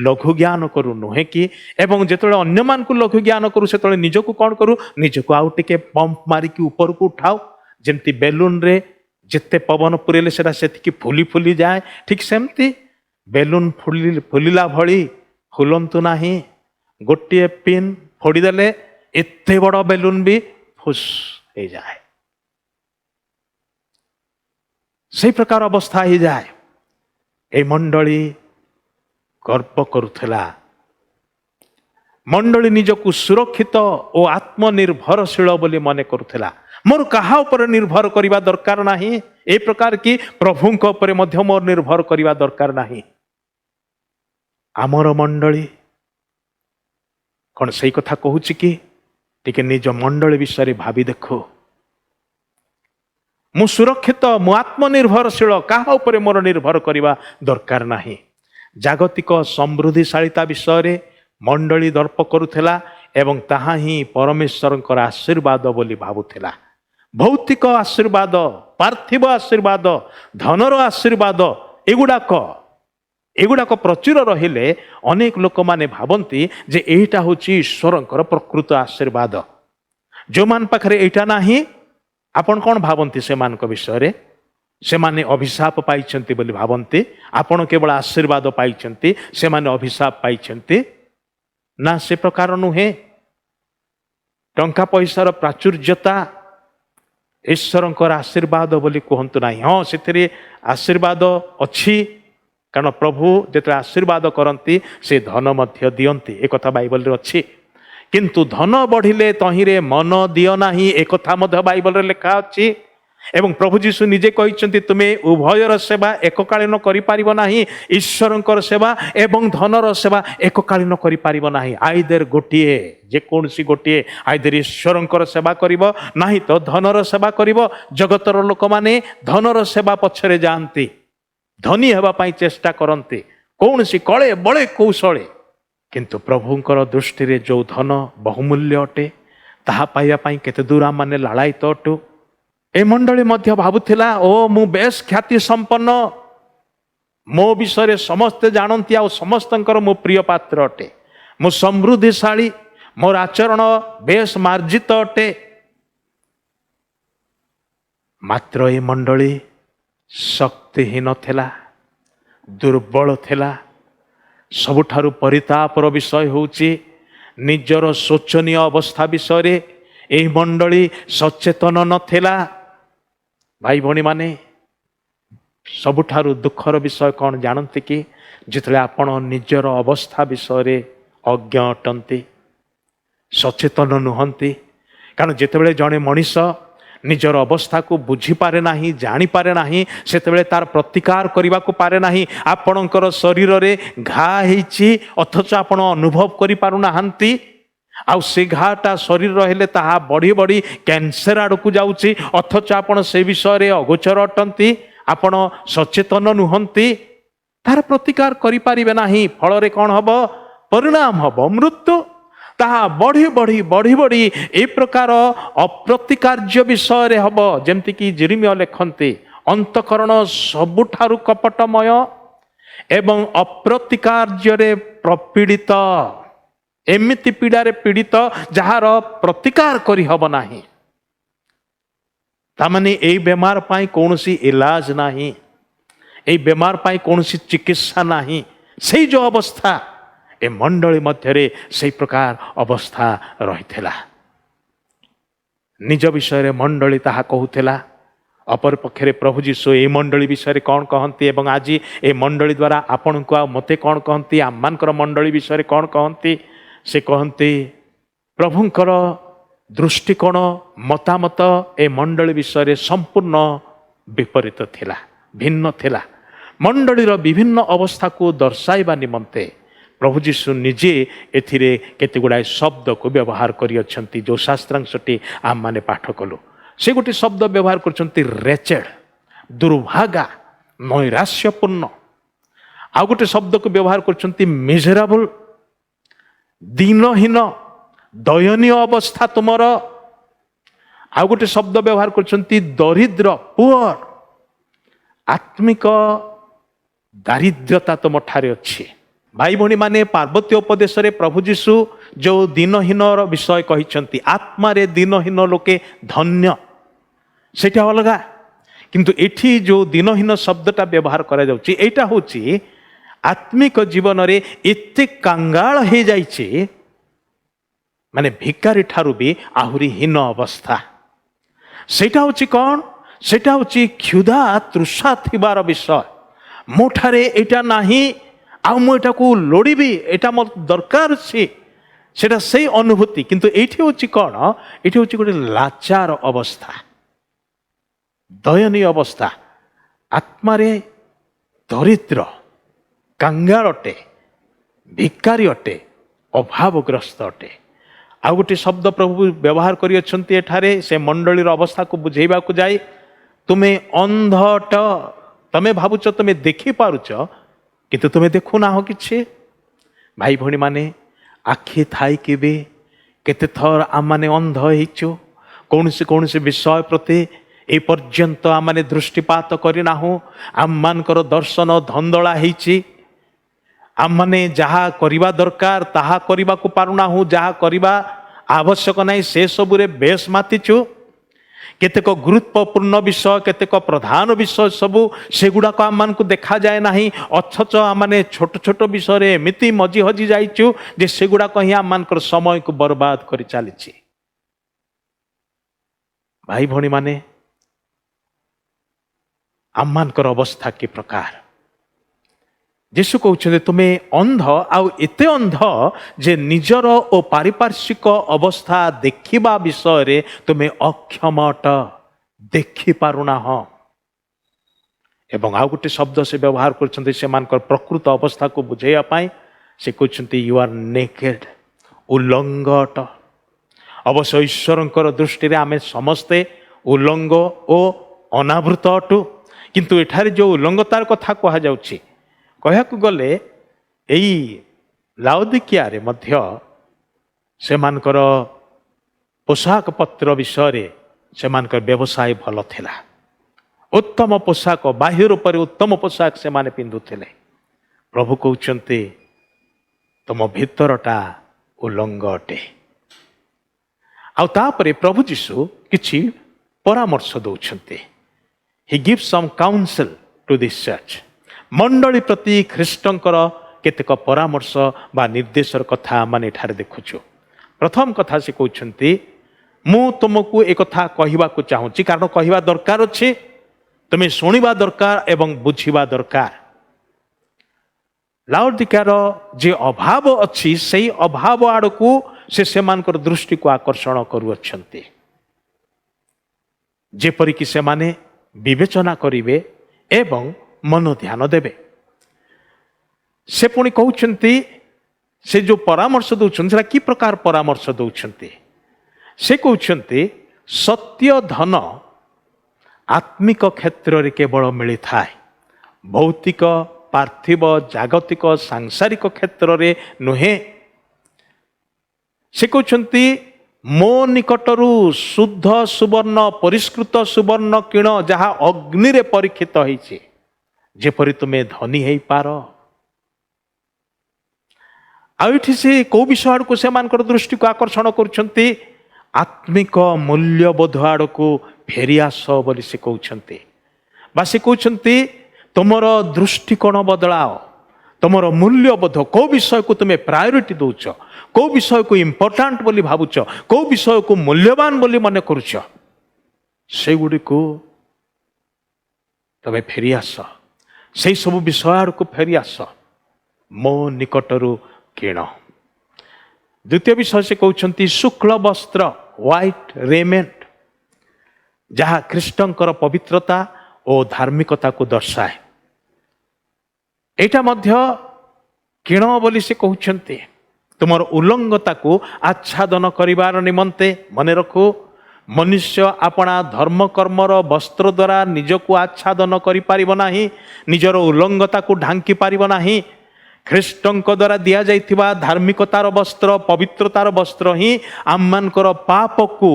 ଲଘୁ ଜ୍ଞାନ କରୁ ନୁହେଁ କି। ଏବଂ ଯେତେବେଳେ ଅନ୍ୟମାନଙ୍କୁ ଲଘୁ ଜ୍ଞାନ କରୁ, ସେତେବେଳେ ନିଜକୁ କ'ଣ କରୁ, ନିଜକୁ ଆଉ ଟିକେ ପମ୍ପ ମାରିକି ଉପରକୁ ଉଠାଉ, ଯେମିତି ବେଲୁନରେ ଯେତେ ପବନ ପୁରେଇଲେ ସେଟା ସେତିକି ଫୁଲି ଫୁଲି ଯାଏ। ଠିକ୍ ସେମିତି ବେଲୁନ ଫୁଲିଲା ଭଳି ଫୁଲନ୍ତୁ ନାହିଁ। ଗୋଟିଏ ପିନ୍ ଫୋଡ଼ିଦେଲେ ଏତେ ବଡ଼ ବେଲୁନ ବି ଫୁସ୍ ହେଇଯାଏ, ସେଇ ପ୍ରକାର ଅବସ୍ଥା ହେଇଯାଏ। এই ମଣ୍ଡଳୀ ଗର୍ବ କରୁଥିଲା। ମଣ୍ଡଳୀ ନିଜକୁ ସୁରକ୍ଷିତ ଓ ଆତ୍ମନିର୍ଭରଶୀଳ ବୋଲି ମନେ କରୁଥିଲା। ମୋର କାହା ଉପରେ ନିର୍ଭର କରିବା ଦରକାର ନାହିଁ, ଏ ପ୍ରକାର କି ପ୍ରଭୁଙ୍କ ଉପରେ ମଧ୍ୟ ମୋର ନିର୍ଭର କରିବା ଦରକାର ନାହିଁ। ଆମର ମଣ୍ଡଳୀ କ'ଣ ସେଇ କଥା କହୁଛି କି? ଟିକେ ନିଜ ମଣ୍ଡଳୀ ବିଷୟରେ ଭାବି ଦେଖୁ। ମୁଁ ସୁରକ୍ଷିତ, ମୁଁ ଆତ୍ମନିର୍ଭରଶୀଳ, କାହା ଉପରେ ମୋର ନିର୍ଭର କରିବା ଦରକାର ନାହିଁ। ଜାଗତିକ ସମୃଦ୍ଧିଶାଳୀତା ବିଷୟରେ ମଣ୍ଡଳୀ ଦର୍ପ କରୁଥିଲା ଏବଂ ତାହା ହିଁ ପରମେଶ୍ୱରଙ୍କର ଆଶୀର୍ବାଦ ବୋଲି ଭାବୁଥିଲା। ଭୌତିକ ଆଶୀର୍ବାଦ ପାର୍ଥିବ ଆଶୀର୍ବାଦ, ଧନର ଆଶୀର୍ବାଦ, ଏଗୁଡ଼ାକ ପ୍ରଚୁର ରହିଲେ ଅନେକ ଲୋକମାନେ ଭାବନ୍ତି ଯେ ଏଇଟା ହେଉଛି ଈଶ୍ୱରଙ୍କର ପ୍ରକୃତ ଆଶୀର୍ବାଦ। ଯେଉଁମାନ ପାଖରେ ଏଇଟା ନାହିଁ, ଆପଣ କ'ଣ ଭାବନ୍ତି ସେମାନଙ୍କ ବିଷୟରେ? ସେମାନେ ଅଭିଶାପ ପାଇଛନ୍ତି ବୋଲି ଭାବନ୍ତି। ଆପଣ କେବଳ ଆଶୀର୍ବାଦ ପାଇଛନ୍ତି, ସେମାନେ ଅଭିଶାପ ପାଇଛନ୍ତି? ନା, ସେ ପ୍ରକାର ନୁହେଁ। ଟଙ୍କା ପଇସାର ପ୍ରାଚୁର୍ଯ୍ୟତା ଈଶ୍ୱରଙ୍କର ଆଶୀର୍ବାଦ ବୋଲି କୁହନ୍ତୁ ନାହିଁ। ହଁ, ସେଥିରେ ଆଶୀର୍ବାଦ ଅଛି, କାରଣ ପ୍ରଭୁ ଯେତେବେଳେ ଆଶୀର୍ବାଦ କରନ୍ତି ସେ ଧନ ମଧ୍ୟ ଦିଅନ୍ତି, ଏକଥା ବାଇବଲରେ ଅଛି। କିନ୍ତୁ ଧନ ବଢ଼ିଲେ ତହିଁରେ ମନ ଦିଅ ନାହିଁ, ଏକଥା ମଧ୍ୟ ବାଇବଲରେ ଲେଖା ଅଛି। ଏବଂ ପ୍ରଭୁ ଯୀଶୁ ନିଜେ କହିଛନ୍ତି, ତୁମେ ଉଭୟର ସେବା ଏକକାଳୀନ କରିପାରିବ ନାହିଁ। ଈଶ୍ୱରଙ୍କର ସେବା ଏବଂ ଧନର ସେବା ଏକକାଳୀନ କରିପାରିବ ନାହିଁ। ଆଇଦର ଗୋଟିଏ, ଯେକୌଣସି ଗୋଟିଏ, ଆଇଦର ଈଶ୍ୱରଙ୍କର ସେବା କରିବ, ନାହିଁ ତ ଧନର ସେବା କରିବ। ଜଗତର ଲୋକମାନେ ଧନର ସେବା ପଛରେ ଯାଆନ୍ତି, ଧନୀ ହେବା ପାଇଁ ଚେଷ୍ଟା କରନ୍ତି, କୌଣସି କଳେ ବଳେ କୌଶଳେ। କିନ୍ତୁ ପ୍ରଭୁଙ୍କର ଦୃଷ୍ଟିରେ ଯେଉଁ ଧନ ବହୁମୂଲ୍ୟ ଅଟେ, ତାହା ପାଇବା ପାଇଁ କେତେ ଦୂର ଆମମାନେ ଲାଳାୟିତ ଅଟୁ। ଏ ମଣ୍ଡଳୀ ମଧ୍ୟ ଭାବୁଥିଲା, ଓ ମୁଁ ବେଶ ଖ୍ୟାତି ସମ୍ପନ୍ନ, ମୋ ବିଷୟରେ ସମସ୍ତେ ଜାଣନ୍ତି, ଆଉ ସମସ୍ତଙ୍କର ମୁଁ ପ୍ରିୟ ପାତ୍ର ଅଟେ, ମୁଁ ସମୃଦ୍ଧିଶାଳୀ, ମୋର ଆଚରଣ ବେଶ ମାର୍ଜିତ ଅଟେ। ମାତ୍ର ଏ ମଣ୍ଡଳୀ ଶକ୍ତିହୀନ ଥିଲା, ଦୁର୍ବଳ ଥିଲା। ସବୁଠାରୁ ପରିତାପର ବିଷୟ ହେଉଛି ନିଜର ଶୋଚନୀୟ ଅବସ୍ଥା ବିଷୟରେ ଏହି ମଣ୍ଡଳୀ ସଚେତନ ନଥିଲା। ଭାଇ ଭଉଣୀମାନେ, ସବୁଠାରୁ ଦୁଃଖର ବିଷୟ କ'ଣ ଜାଣନ୍ତି କି? ଯେତେବେଳେ ଆପଣ ନିଜର ଅବସ୍ଥା ବିଷୟରେ ଅଜ୍ଞ ଅଟନ୍ତି, ସଚେତନ ନୁହନ୍ତି। କାରଣ ଯେତେବେଳେ ଜଣେ ମଣିଷ ନିଜର ଅବସ୍ଥାକୁ ବୁଝିପାରେ ନାହିଁ, ଜାଣିପାରେ ନାହିଁ, ସେତେବେଳେ ତାର ପ୍ରତିକାର କରିବାକୁ ପାରେ ନାହିଁ। ଆପଣଙ୍କର ଶରୀରରେ ଘା ହେଇଛି, ଅଥଚ ଆପଣ ଅନୁଭବ କରିପାରୁନାହାନ୍ତି। ଆଉ ସେ ଘାଟା ଶରୀର ହେଲେ ତାହା ବଢ଼ି ବଢ଼ି କ୍ୟାନ୍ସର ଆଡ଼କୁ ଯାଉଛି, ଅଥଚ ଆପଣ ସେ ବିଷୟରେ ଅଗୋଚର ଅଟନ୍ତି, ଆପଣ ସଚେତନ ନୁହନ୍ତି। ତାର ପ୍ରତିକାର କରିପାରିବେ ନାହିଁ। ଫଳରେ କ'ଣ ହବ? ପରିଣାମ ହବ ମୃତ୍ୟୁ। ତାହା ବଢ଼ି ବଢ଼ି ବଢ଼ି ବଢ଼ି ଏ ପ୍ରକାର ଅପ୍ରତିକାର୍ଯ୍ୟ ବିଷୟରେ ହବ। ଯେମିତିକି ଯେରେମିୟା ଲେଖନ୍ତି, ଅନ୍ତଃକରଣ ସବୁଠାରୁ କପଟମୟ ଏବଂ ଅପ୍ରତିକାର୍ଯ୍ୟରେ ପ୍ରପୀଡ଼ିତ। ଏମିତି ପୀଡ଼ାରେ ପୀଡ଼ିତ ଯାହାର ପ୍ରତିକାର କରିହବ ନାହିଁ। ତାମାନେ ଏଇ ବେମାର ପାଇଁ କୌଣସି ଇଲାଜ ନାହିଁ, ଏଇ ବେମାର ପାଇଁ କୌଣସି ଚିକିତ୍ସା ନାହିଁ। ସେଇ ଯେଉଁ ଅବସ୍ଥା, ଏ ମଣ୍ଡଳୀ ମଧ୍ୟରେ ସେଇ ପ୍ରକାର ଅବସ୍ଥା ରହିଥିଲା। ନିଜ ବିଷୟରେ ମଣ୍ଡଳୀ ତାହା କହୁଥିଲା। ଅପରପକ୍ଷରେ ପ୍ରଭୁ ଯୀଶୁ ଏହି ମଣ୍ଡଳୀ ବିଷୟରେ କ'ଣ କହନ୍ତି ଏବଂ ଆଜି ଏ ମଣ୍ଡଳୀ ଦ୍ୱାରା ଆପଣଙ୍କୁ ଆଉ ମୋତେ କ'ଣ କହନ୍ତି, ଆମମାନଙ୍କର ମଣ୍ଡଳୀ ବିଷୟରେ କ'ଣ କହନ୍ତି? ସେ କହନ୍ତି, ପ୍ରଭୁଙ୍କର ଦୃଷ୍ଟିକୋଣ, ମତାମତ ଏ ମଣ୍ଡଳୀ ବିଷୟରେ ସମ୍ପୂର୍ଣ୍ଣ ବିପରୀତ ଥିଲା, ଭିନ୍ନ ଥିଲା। ମଣ୍ଡଳୀର ବିଭିନ୍ନ ଅବସ୍ଥାକୁ ଦର୍ଶାଇବା ନିମନ୍ତେ ପ୍ରଭୁ ଯୀଶୁ ନିଜେ ଏଥିରେ କେତେ ଗୁଡ଼ାଏ ଶବ୍ଦକୁ ବ୍ୟବହାର କରିଅଛନ୍ତି, ଯେଉଁ ଶାସ୍ତ୍ରାଂଶଟି ଆମମାନେ ପାଠ କଲୁ। ସେ ଗୋଟିଏ ଶବ୍ଦ ବ୍ୟବହାର କରୁଛନ୍ତି ରେଚେଡ୍, ଦୁର୍ଭାଗା, ନୈରାଶ୍ୟପୂର୍ଣ୍ଣ। ଆଉ ଗୋଟେ ଶବ୍ଦକୁ ବ୍ୟବହାର କରୁଛନ୍ତି ମିଜେରାବୁଲ, ଦିନହୀନ, ଦୟନୀୟ ଅବସ୍ଥା ତୁମର। ଆଉ ଗୋଟେ ଶବ୍ଦ ବ୍ୟବହାର କରୁଛନ୍ତି ଦରିଦ୍ର, ପୁଅର, ଆତ୍ମିକ ଦାରିଦ୍ର୍ୟତା ତୁମଠାରେ ଅଛି। ଭାଇ ଭଉଣୀମାନେ, ପାର୍ବତ୍ୟ ଉପଦେଶରେ ପ୍ରଭୁ ଯୀଶୁ ଯେଉଁ ଦିନହୀନର ବିଷୟ କହିଛନ୍ତି, ଆତ୍ମାରେ ଦିନହୀନ ଲୋକେ ଧନ୍ୟ, ସେଇଟା ଅଲଗା। କିନ୍ତୁ ଏଠି ଯେଉଁ ଦିନହୀନ ଶବ୍ଦଟା ବ୍ୟବହାର କରାଯାଉଛି, ଏଇଟା ହେଉଛି ଆତ୍ମିକ ଜୀବନରେ ଏତେ କାଙ୍ଗାଳ ହେଇଯାଇଛି, ମାନେ ଭିକାରୀ ଠାରୁ ବି ଆହୁରି ହୀନ ଅବସ୍ଥା। ସେଇଟା ହେଉଛି କ'ଣ? ସେଇଟା ହେଉଛି କ୍ଷୁଧା ତୃଷା ଥିବାର ବିଷୟ। ମୋ ଠାରେ ଏଇଟା ନାହିଁ, ଆଉ ମୁଁ ଏଟାକୁ ଲୋଡ଼ିବି, ଏଇଟା ମୋର ଦରକାର ଅଛି, ସେଇଟା ସେଇ ଅନୁଭୂତି। କିନ୍ତୁ ଏଇଠି ହେଉଛି କ'ଣ? ଏଇଠି ହେଉଛି ଗୋଟେ ଲାଚାର ଅବସ୍ଥା, ଦୟନୀୟ ଅବସ୍ଥା, ଆତ୍ମାରେ ଦରିଦ୍ର, କାଙ୍ଗାଳ ଅଟେ, ଭିକାରୀ ଅଟେ, ଅଭାବଗ୍ରସ୍ତ ଅଟେ। ଆଉ ଗୋଟେ ଶବ୍ଦ ପ୍ରଭୁ ବ୍ୟବହାର କରିଅଛନ୍ତି ଏଠାରେ, ସେ ମଣ୍ଡଳୀର ଅବସ୍ଥାକୁ ବୁଝେଇବାକୁ ଯାଇ, ତୁମେ ଅନ୍ଧ ଅଟ। ତମେ ଭାବୁଛ ତୁମେ ଦେଖିପାରୁଛ, କିନ୍ତୁ ତୁମେ ଦେଖୁନାହଁ କିଛି। ଭାଇ ଭଉଣୀମାନେ, ଆଖି ଥାଇକି ବି କେତେ ଥର ଆମମାନେ ଅନ୍ଧ ହେଇଛୁ। କୌଣସି ବିଷୟ ପ୍ରତି ए पर्यंत आमने दृष्टिपात करनाहु आम मानकर दर्शन धंदला होईछि आम माने जहा करिबा दरकार ताहा करिबा को पारुनाहु जहा करिबा आवश्यक नहीं से सबुरे बेस मातिछु केतेक गुरुत्वपूर्ण विषय केतेक प्रधान विषय सबू सेगुड़ाक आम मान को देखा जाए ना अथच आम छोट छोट विषय एमती मजी हजी जाइचु जे सेगुड़ाक ही आम मान समय को बर्बाद कर चली भाई भौणी माने आम मान अवस्था कि प्रकार जीशु कहते तुम्हें अंध आउ एते अंध जे निजर ओ पारिपार्श्विक अवस्था देखिबा विषय रे तुम्हें अक्षम अट देखि पारुना हो एवं आउ गोटे शब्द से व्यवहार करछन्ते से मानकर प्रकृत अवस्था को बुझाइया पाई से कहछन्ते यू आर नेकेड उल्लंग अट अवश्य ईश्वरंकर दृष्टि रे आमे समस्ते उल्लंग ओ अनावृत अटु किंतु एठारे जो उल्लंगतार कथा कहा जाउछि कहक गले यही लाउदिकिया रे मध्य से मानकर पोशाक पत्र विषय रे से मानकर व्यवसाय भल थिला उत्तम पोशाक बाह्य रूप उत्तम पोशाक से माने पिंधुथिले प्रभु कहउछन्ते तुम भितरटा उल्लंग अटे आ तापरे प्रभु जीशु किछि परामर्श दउछन्ते he gives some counsel to this church मंडली प्रति ख्रीष्टंकर केतेक परामर्श बा निर्देशर कथा माने ठारे देखुछु प्रथम कथा से कहउछन्ती मु तुमको एक कथा कहवा को चाहूँगी कारण कहवा दरकार अछि तुम्हें शुणिबा दरकार एवं बुझिबा दरकार लाउदिकियार जे अभाव अछि सेही अभाव आड़कू से सेमानकर दृष्टि को आकर्षण करुअछन्ती जेपरिक से माने विवेचना करिवे एवं मन ध्यान देवे से पुणी कहउछन्ती से जो परामर्श दउछन्ती कि प्रकार परामर्श दउछन्ती से कहउछन्ती सत्य धन आत्मिक क्षेत्र रे केवल मिली थाए भौतिक पार्थिव जागतिक सांसारिक क्षेत्र रे नुहे से कहउछन्ती मो निकटरू शुद्ध सुवर्ण परिष्कृत सुवर्ण किण जहा अग्नि रे परीक्षित होइछि जेपरि तुम्हें धनी है पार आउठी से को विषय आड़ को से मानकर दृष्टि को आकर्षण करुछन्ती आत्मिक मूल्यबोध आड़ को फेरी आस बोली से कहउछन्ती बा से कहउछन्ती तुमर दृष्टिकोण बदलाओ तुमर मूल्यबोध को विषय को तुम्हें प्रायोरिटी दउछ को विषय को इम्पोर्टांट बोली भावुच को विषय को मूल्यवान बोली मन करुछ से गुडी को तुम्हें फेरी आस से सब विषय आड़ को फेरी आस मो निकटरू किण द्वितीय विषय से कहउछन्ती शुक्ल वस्त्र व्हाइट रेमेंट जहा ख्रीष्टंकर पवित्रता और धार्मिकता को दर्शाए एटा मध्य किण बोली से कहउछन्ती तुमर उल्लंघता को आच्छादन करिवार निमंते मने रखो मनुष्य अपना धर्म कर्मर वस्त्र द्वारा निजको आच्छादन करि पारिबो नाही निजर उल्लंघता को ढांकी पारिबो नाही ख्रीष्टंक द्वारा दिया जाइथिबा धार्मिकतार वस्त्र पवित्रतार वस्त्र ही आममानकर पाप को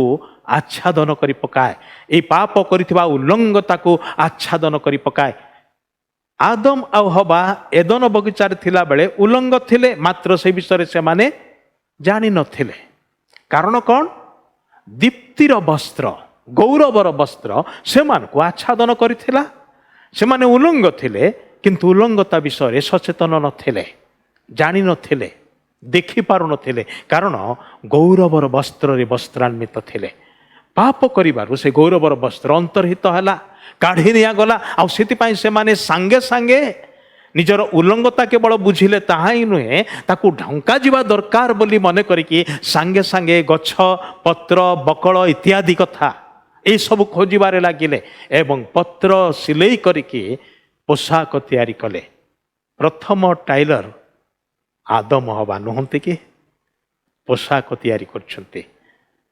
आच्छादन करि पकाए ए पाप करिथिबा उल्लंघता को आच्छादन करि पकाए आदम आउ हवा एदन बगीचार थिला बेले उल्लंघ थिले मात्र से विषय से माने जानि नथिले कारण कौन दीप्तिर वस्त्र गौरवर वस्त्र से को आच्छादन करिथिला से माने उल्लंघ थिले किंतु उल्लंघता विषय सचेतन नथिले जानि नथिले देखि पारु नथिले कारण गौरवर वस्त्र रे वस्त्रान्वित थिले पाप करिबारु से गौरवर वस्त्र अंतर्हित हला काढ़ी निया गला आ सेति पई से माने संगे संगे निजर उल्लंघता केवल बुझिले ताहा ही नुहे ताकू ढंका जीवा दरकार बोली मने करिकी सांगे सांगे गछ पत्र बकल इत्यादि कथा ए सब खोजिबारे लागिले एवं पत्र सिलेई करिकी पोशाक तैयारी कले प्रथम टाइलर आदम हवा नुहंती कि पोशाक तैयारी करछन्ते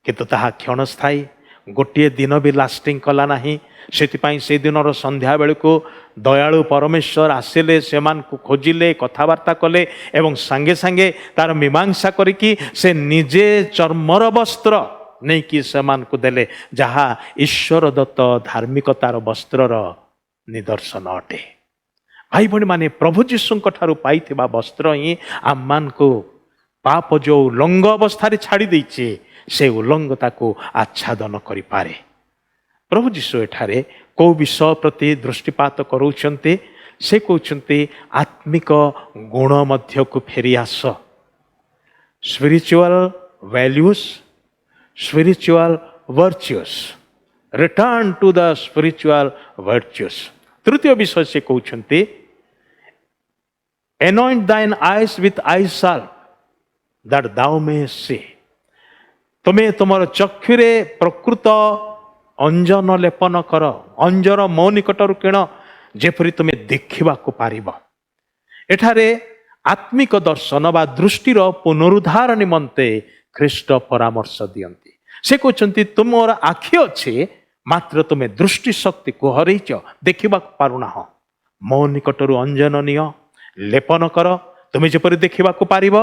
किंतु ताहा क्षणस्थायी गोटे दिन भी लास्टिंग कला नहीं से दिन संध्या बेल को दयालु परमेश्वर आसिले से खोजिले कथबार्ता कले एवं सांगे सांगे तार मीमांसा करिकी से निजे चर्मर वस्त्र नहीं कि समान को देले जहा ईश्वर दत्त धार्मिकतार वस्त्रर निदर्शन अटे। भाई भणी माने प्रभु जीशुंक ठारू पाइथिबा वस्त्र ही आम मान को पाप जो उल्लंघ अवस्था छाड़ी देइछे से उल्लंघता को आच्छादन करि पारे। प्रभु जीशु एठारे को विषय प्रति दृष्टिपात करूछन्ते से कहते आत्मिक गुण मध्य को फेरी आस। Spiritual values, spiritual virtues, return to the spiritual virtues. तृतीय विषय से कहते anoint thine eyes with eye salve that thou may see। तुम्हें तुमर चक्षुरे प्रकृत अंजन लेपन कर, अंजर मो निकटर किण जेपरी तुम्हें देखा पारिब। एठारे आत्मिक दर्शन बा दृष्टिर पुनरुद्धार निमंते ख्रीष्ट परामर्श दियंती। से कहते तुमर आखि अच्छे मात्र तुम्हें दृष्टि शक्ति को हरैच, देखा पारुना। मो निकटर अंजन निय, लेपन कर, तुम्हें जेपरी देखा पारिब।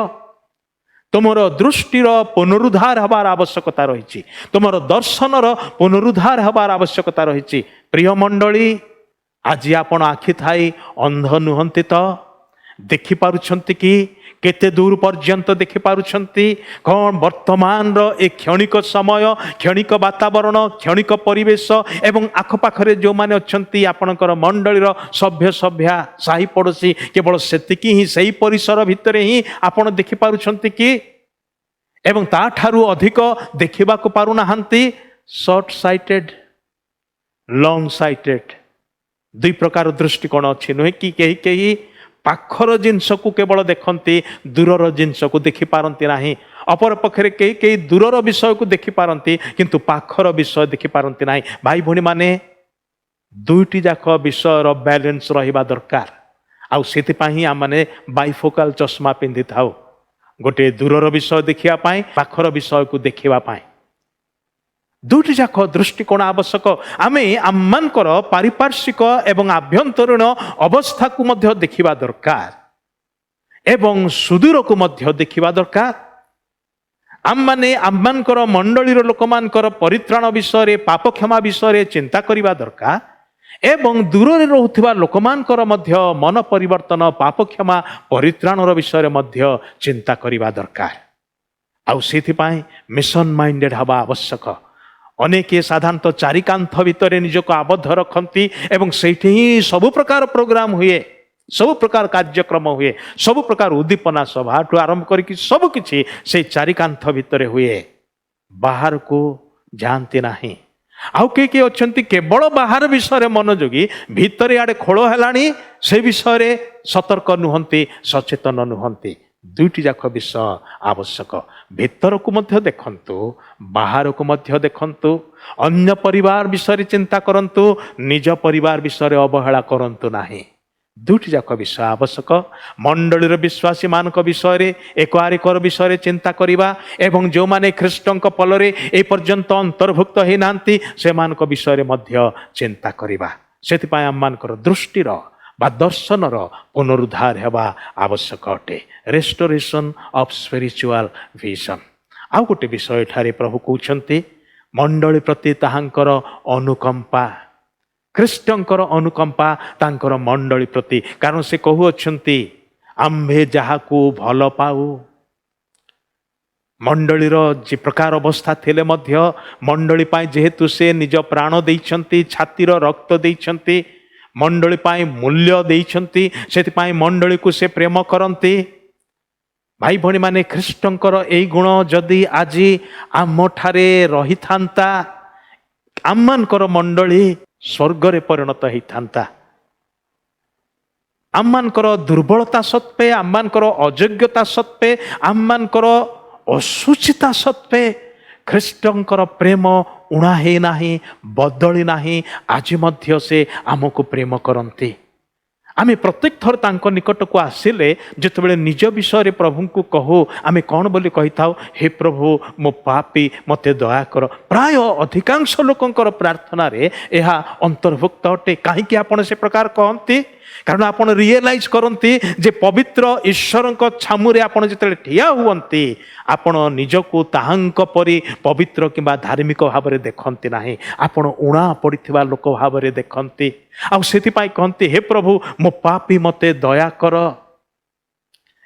तुमर दृष्टिर पुनरुद्धार हबार आवश्यकता रही, तुमर दर्शनर पुनरुद्धार हबार आवश्यकता रही। प्रिय मंडली, आज आपण आखि थाई अंध नुहंती तो देखि पारुछंती कि केते दूर पर्यंत देखि पारुछंती? कौन वर्तमान रो एक क्षणिक समय, क्षणिक वातावरण, क्षणिक परिवेश एवं आखपाखरे जो माने अछंती आपणकर मंडलीर सभ्य सभ्या साही पड़ोसी केवल सेतिकी ही सही परिसर भितरे ही आपण देखि पारुछंती कि? एवं ता ठारू अधिक देखिबा को पारु नाहंती? शॉर्ट साइटेड, लॉन्ग साइटेड, दुई प्रकार दृष्टिकोण अच्छी नुहे कि कहीं कहीं पाखर जिनस को केवल देखती, दूरर जिनस को देखि पारती नाही। अपर पक्षरे कई कई दूरर विषय को देखि पारती किंतु पाखर विषय देखि पारती नाही। भाई भणी माने दुईटी जाक विषयर बैलेंस रहिबा दरकार। आउ सेतिपाही आम माने बाइफोकाल चश्मा पिंधि थाउ, गोटे दूरर विषय देखिया पाई, पाखर विषय को देखिबा पाई। दुईटी जाक दृष्टिकोण आवश्यक। आमे आममानकर पारिपार्श्विक एवं आभ्यंतरीण अवस्था को मध्य देखिबा दरकार एवं सुदूर को मध्य देखिबा दरकार। आम माने आममानकर मंडलीर लोकमानकर परित्राण विषय, पाप क्षमा विषय चिंता करिबा दरकार एवं दूर रे रहुथिबा लोकमानकर मध्य मन परिवर्तन, पाप क्षमा, परित्राणर विषय मध्य चिंता करिबा दरकार। आउ सेथिपाई मिशन माइंडेड हवा आवश्यक। अनेक साधारणतः चारिकांथ भितर निजक आबद्ध रखती एवं सेठी ही सबु प्रकार प्रोग्राम हुए, सबु प्रकार कार्यक्रम हुए, सबु प्रकार उद्दीपना सभा ठू आरंभ करके सबु किछि से चारिकांथ भितर हुए, बाहर को जानती नाही। आउ के अछंती केवल बाहर विषय मनोयोगी, भितर आड़े खोल हेलानी से विषय सतर्क नुहंती, सचेतन नुहंती। दुईटी जाक विषय आवश्यक। भितर को मध्य देखंतु, बाहर को मध्य देखंतु। अन्य परिवार विषय चिंता करंतु, निज परिवार विषय अवहेला करंतु नाही। दुईटी जाक विषय आवश्यक। मंडलीर विश्वासी मानक विषय, एक आरिकर विषय चिंता करिबा एवं जो माने ख्रीष्टंक पलरे ए पर्यंत अंतर्भुक्त हे नांती से मानक विषय मध्य चिंता करिबा। सेतिपाय आम मानकर दृष्टिर बा दर्शनर पुनरुद्धार हेबा आवश्यक अटे। Restoration of spiritual vision. आउ गोटे विषय ठारे प्रभु कहउछन्ते मंडली प्रति ताहांकर अनुकंपा, ख्रीष्टंकर अनुकंपा तांकर मंडली प्रति। कारण से कहउछन्ते आम्भे जाहाकू भल पाऊ। मंडलीर जे प्रकार अवस्था थिले मध्य मंडली पाई जेहेतु से निज प्राण देइछन्ति, छातीर रक्त देइछन्ति, मंडली पाई मूल्य देइछन्ति, सेति पाई मंडली को से प्रेम करन्ति। भाई भणी माने ख्रीष्टंकर एई गुण जदि आजी आम ठारे रही थांता, आममानकर मंडली स्वर्ग रे परिणत हेई थांता। आममानकर दुर्बलता सत्वे, आममानकर अयोग्यता सत्वे, आममानकर असुचिता सत्वे ख्रीष्टंकर प्रेम उणा हे नाही, बदली नाही। आज मध्य से आमको प्रेम करन्ति। आमे प्रत्येक थर तांको निकट को आसिले जेतेबेले निज विषय प्रभु को कहू, आमे कौन बोली कही थाउ, हे प्रभु मो पापी मते दया कर। प्राय अधिकांश लोकंकर प्रार्थना रे एहा अंतर्भुक्त अटे। काहे कि आपण से प्रकार कहंती? କାରଣ ଆପଣ ରିଏଲାଇଜ୍ କରନ୍ତି ଯେ ପବିତ୍ର ଈଶ୍ୱରଙ୍କ ଛାମୁରେ ଆପଣ ଯେତେବେଳେ ଠିଆ ହୁଅନ୍ତି, ଆପଣ ନିଜକୁ ତାହାଙ୍କ ପରି ପବିତ୍ର କିମ୍ବା ଧାର୍ମିକ ଭାବରେ ଦେଖନ୍ତି ନାହିଁ, ଆପଣ ଉଣା ପଡ଼ିଥିବା ଲୋକ ଭାବରେ ଦେଖନ୍ତି। ଆଉ ସେଥିପାଇଁ କହନ୍ତି, ହେ ପ୍ରଭୁ ମୋ ପାପୀ ମୋତେ ଦୟା କର।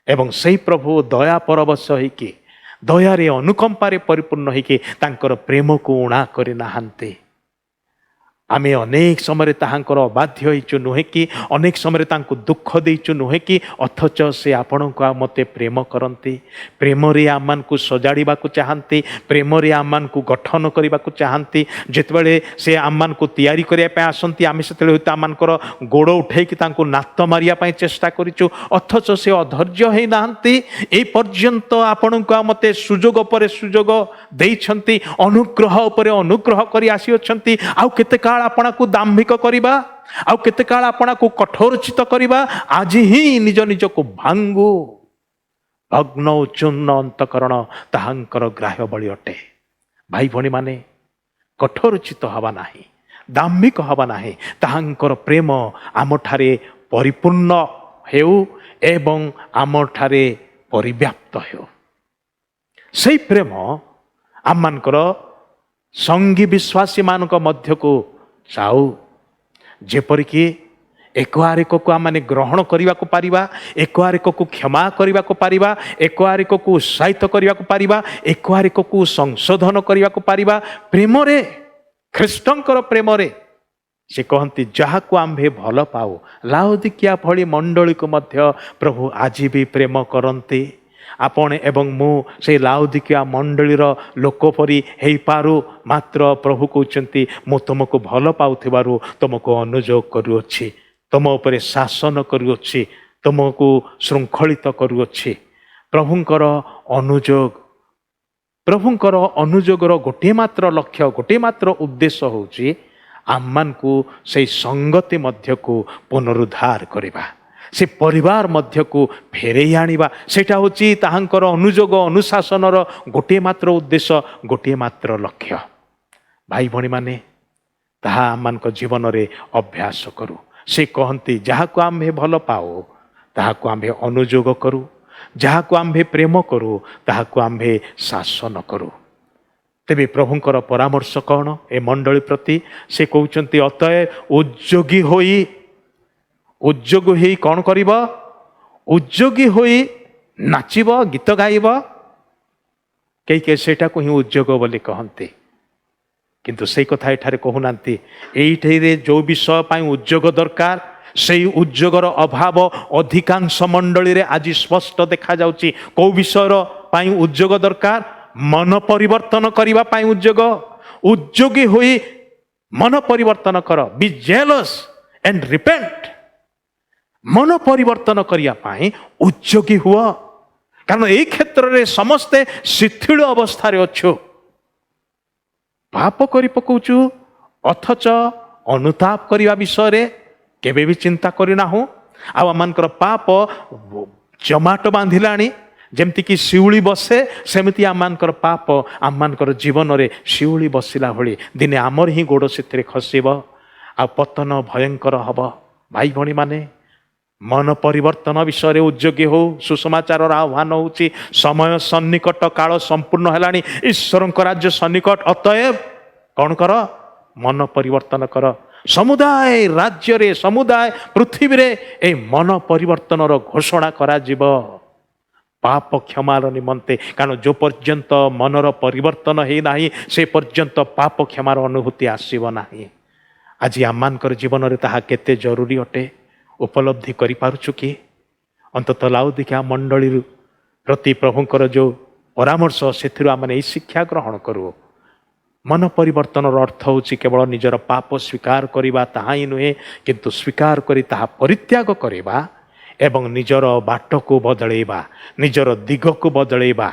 ଏବଂ ସେଇ ପ୍ରଭୁ ଦୟା ପରବଶ ହେଇକି, ଦୟାରେ ଅନୁକମ୍ପାରେ ପରିପୂର୍ଣ୍ଣ ହେଇକି ତାଙ୍କର ପ୍ରେମକୁ ଉଣା କରିନାହାନ୍ତି। ଆମେ ଅନେକ ସମୟରେ ତାହାଙ୍କର ଅବାଧ୍ୟ ହେଇଛୁ ନୁହେଁ କି, ଅନେକ ସମୟରେ ତାଙ୍କୁ ଦୁଃଖ ଦେଇଛୁ ନୁହେଁ କି, ଅଥଚ ସେ ଆପଣଙ୍କୁ ଆଉ ମୋତେ ପ୍ରେମ କରନ୍ତି। ପ୍ରେମରେ ଆମମାନଙ୍କୁ ସଜାଡ଼ିବାକୁ ଚାହାନ୍ତି, ପ୍ରେମରେ ଆମମାନଙ୍କୁ ଗଠନ କରିବାକୁ ଚାହାନ୍ତି। ଯେତେବେଳେ ସେ ଆମମାନଙ୍କୁ ତିଆରି କରିବା ପାଇଁ ଆସନ୍ତି, ଆମେ ସେତେବେଳେ ହୁଏତ ଆମମାନଙ୍କର ଗୋଡ଼ ଉଠେଇକି ତାଙ୍କୁ ନାତ ମାରିବା ପାଇଁ ଚେଷ୍ଟା କରିଛୁ, ଅଥଚ ସେ ଅଧୈର୍ଯ୍ୟ ହେଇନାହାନ୍ତି। ଏଇ ପର୍ଯ୍ୟନ୍ତ ଆପଣଙ୍କୁ ଆଉ ମୋତେ ସୁଯୋଗ ପରେ ସୁଯୋଗ ଦେଇଛନ୍ତି, ଅନୁଗ୍ରହ ଉପରେ ଅନୁଗ୍ରହ କରି ଆସିଅଛନ୍ତି। ଆଉ କେତେ କାଳ ଆପଣଙ୍କୁ ଦାମ୍ଭିକ କରିବା, ଆଉ କେତେ କାଳ ଆପଣଙ୍କୁ କଠୋରଚିତ କରିବା? ଆଜି ହିଁ ନିଜ ନିଜକୁ ଭାଙ୍ଗୁ। ଭଗ୍ନ ଓ ଚୂର୍ଣ୍ଣ ଅନ୍ତକରଣ ତାହାଙ୍କର ଗ୍ରାହ୍ୟ ବଳି ଅଟେ। ଭାଇ ଭଉଣୀମାନେ, କଠୋରଚିତ ହେବା ନାହିଁ, ଦାମ୍ଭିକ ହେବା ନାହିଁ। ତାହାଙ୍କର ପ୍ରେମ ଆମଠାରେ ପରିପୂର୍ଣ୍ଣ ହେଉ ଏବଂ ଆମଠାରେ ପରିବ୍ୟାପ୍ତ ହେଉ। ସେଇ ପ୍ରେମ ଆମମାନଙ୍କର ସଙ୍ଗୀ ବିଶ୍ୱାସୀ ମାନଙ୍କ ମଧ୍ୟକୁ ଯାଉ, ଯେପରିକି ଏକ ଆରେକକୁ ଆମେ ଗ୍ରହଣ କରିବାକୁ ପାରିବା, ଏକ ଆରେକକୁ କ୍ଷମା କରିବାକୁ ପାରିବା, ଏକ ଆରେକକୁ ଉତ୍ସାହିତ କରିବାକୁ ପାରିବା, ଏକ ଆରେକକୁ ସଂଶୋଧନ କରିବାକୁ ପାରିବା। ପ୍ରେମରେ, ଖ୍ରୀଷ୍ଟଙ୍କର ପ୍ରେମରେ ସେ କହନ୍ତି, ଯାହାକୁ ଆମ୍ଭେ ଭଲ ପାଉ, ଲାଉଦିକିଆ ଭଳି ମଣ୍ଡଳୀକୁ ମଧ୍ୟ ପ୍ରଭୁ ଆଜି ବି ପ୍ରେମ କରନ୍ତି। ଆପଣ ଏବଂ ମୁଁ ସେଇ ଲାଉଦିକିଆ ମଣ୍ଡଳୀର ଲୋକ ପରି ହେଇପାରୁ, ମାତ୍ର ପ୍ରଭୁ କହୁଛନ୍ତି, ମୁଁ ତୁମକୁ ଭଲ ପାଉଥିବାରୁ ତୁମକୁ ଅନୁଯୋଗ କରୁଅଛି, ତୁମ ଉପରେ ଶାସନ କରୁଅଛି, ତୁମକୁ ଶୃଙ୍ଖଳିତ କରୁଅଛି। ପ୍ରଭୁଙ୍କର ଅନୁଯୋଗର ଗୋଟିଏ ମାତ୍ର ଲକ୍ଷ୍ୟ, ଗୋଟିଏ ମାତ୍ର ଉଦ୍ଦେଶ୍ୟ ହେଉଛି ଆମମାନଙ୍କୁ ସେଇ ସଙ୍ଗତି ମଧ୍ୟକୁ ପୁନରୁଦ୍ଧାର କରିବା, ସେ ପରିବାର ମଧ୍ୟକୁ ଫେରେଇ ଆଣିବା। ସେଇଟା ହେଉଛି ତାହାଙ୍କର ଅନୁଯୋଗ ଅନୁଶାସନର ଗୋଟିଏ ମାତ୍ର ଉଦ୍ଦେଶ୍ୟ, ଗୋଟିଏ ମାତ୍ର ଲକ୍ଷ୍ୟ। ଭାଇ ଭଉଣୀମାନେ, ତାହା ଆମମାନଙ୍କ ଜୀବନରେ ଅଭ୍ୟାସ କରୁ। ସେ କହନ୍ତି, ଯାହାକୁ ଆମ୍ଭେ ଭଲ ପାଉ ତାହାକୁ ଆମ୍ଭେ ଅନୁଯୋଗ କରୁ, ଯାହାକୁ ଆମ୍ଭେ ପ୍ରେମ କରୁ ତାହାକୁ ଆମ୍ଭେ ଶାସନ କରୁ। ତେବେ ପ୍ରଭୁଙ୍କର ପରାମର୍ଶ କ'ଣ ଏ ମଣ୍ଡଳୀ ପ୍ରତି? ସେ କହୁଛନ୍ତି, ଅତଏବ ଉଦ୍ଯୋଗୀ ହୋଇ କ'ଣ କରିବ? ଉଦ୍ଯୋଗୀ ହୋଇ ନାଚିବ, ଗୀତ ଗାଇବ। କେହି ସେଇଟାକୁ ହିଁ ଉଦ୍ଯୋଗ ବୋଲି କହନ୍ତି, କିନ୍ତୁ ସେଇ କଥା ଏଠାରେ କହୁନାହାନ୍ତି। ଏଇଠିରେ ଯେଉଁ ବିଷୟ ପାଇଁ ଉଦ୍ଯୋଗ ଦରକାର, ସେଇ ଉଦ୍ଯୋଗର ଅଭାବ ଅଧିକାଂଶ ମଣ୍ଡଳୀରେ ଆଜି ସ୍ପଷ୍ଟ ଦେଖାଯାଉଛି। କେଉଁ ବିଷୟର ପାଇଁ ଉଦ୍ଯୋଗ ଦରକାର? ମନ ପରିବର୍ତ୍ତନ କରିବା ପାଇଁ ଉଦ୍ଯୋଗ। ଉଦ୍ଯୋଗୀ ହୋଇ ମନ ପରିବର୍ତ୍ତନ କର, ବି ଜେଲସ୍ ଏଣ୍ଡ ରିପେଣ୍ଟ। ମନ ପରିବର୍ତ୍ତନ କରିବା ପାଇଁ ଉଦ୍ଯୋଗୀ ହୁଅ, କାରଣ ଏଇ କ୍ଷେତ୍ରରେ ସମସ୍ତେ ଶିଥିଳ ଅବସ୍ଥାରେ ଅଛୁ। ପାପ କରି ପକଉଛୁ, ଅଥଚ ଅନୁତାପ କରିବା ବିଷୟରେ କେବେ ବି ଚିନ୍ତା କରିନାହୁଁ। ଆଉ ଆମମାନଙ୍କର ପାପ ଜମାଟ ବାନ୍ଧିଲାଣି, ଯେମିତିକି ଶିଉଳି ବସେ, ସେମିତି ଆମମାନଙ୍କର ପାପ ଆମମାନଙ୍କର ଜୀବନରେ ଶିଉଳି ବସିଲା ଭଳି ଦିନେ ଆମର ହିଁ ଗୋଡ଼ ସେଥିରେ ଖସିବ, ଆଉ ପତନ ଭୟଙ୍କର ହବ। ଭାଇ ଭଉଣୀମାନେ, ମନ ପରିବର୍ତ୍ତନ ବିଷୟରେ ଉଦ୍ଯୋଗୀ ହଉ। ସୁସମାଚାରର ଆହ୍ୱାନ ହେଉଛି, ସମୟ ସନ୍ନିକଟ, କାଳ ସମ୍ପୂର୍ଣ୍ଣ ହେଲାଣି, ଈଶ୍ୱରଙ୍କ ରାଜ୍ୟ ସନ୍ନିକଟ। ଅତଏବ କ'ଣ କର? ମନ ପରିବର୍ତ୍ତନ କର। ସମୁଦାୟ ରାଜ୍ୟରେ, ସମୁଦାୟ ପୃଥିବୀରେ ଏହି ମନ ପରିବର୍ତ୍ତନର ଘୋଷଣା କରାଯିବ ପାପ କ୍ଷମାର ନିମନ୍ତେ। କାରଣ ଯେଉଁ ପର୍ଯ୍ୟନ୍ତ ମନର ପରିବର୍ତ୍ତନ ହେଇନାହିଁ, ସେ ପର୍ଯ୍ୟନ୍ତ ପାପ କ୍ଷମାର ଅନୁଭୂତି ଆସିବ ନାହିଁ। ଆଜି ଆମମାନଙ୍କର ଜୀବନରେ ତାହା କେତେ ଜରୁରୀ ଅଟେ ଉପଲବ୍ଧି କରିପାରୁଛୁ କି? ଅନ୍ତତଃ ଲାଉଦିକିଆ ମଣ୍ଡଳୀ ପ୍ରତି ପ୍ରଭୁଙ୍କର ଯେଉଁ ପରାମର୍ଶ, ସେଥିରୁ ଆମେ ଏହି ଶିକ୍ଷା ଗ୍ରହଣ କରୁ। ମନ ପରିବର୍ତ୍ତନର ଅର୍ଥ ହେଉଛି କେବଳ ନିଜର ପାପ ସ୍ୱୀକାର କରିବା ତାହା ହିଁ ନୁହେଁ, କିନ୍ତୁ ସ୍ୱୀକାର କରି ତାହା ପରିତ୍ୟାଗ କରିବା ଏବଂ ନିଜର ବାଟକୁ ବଦଳେଇବା, ନିଜର ଦିଗକୁ ବଦଳେଇବା,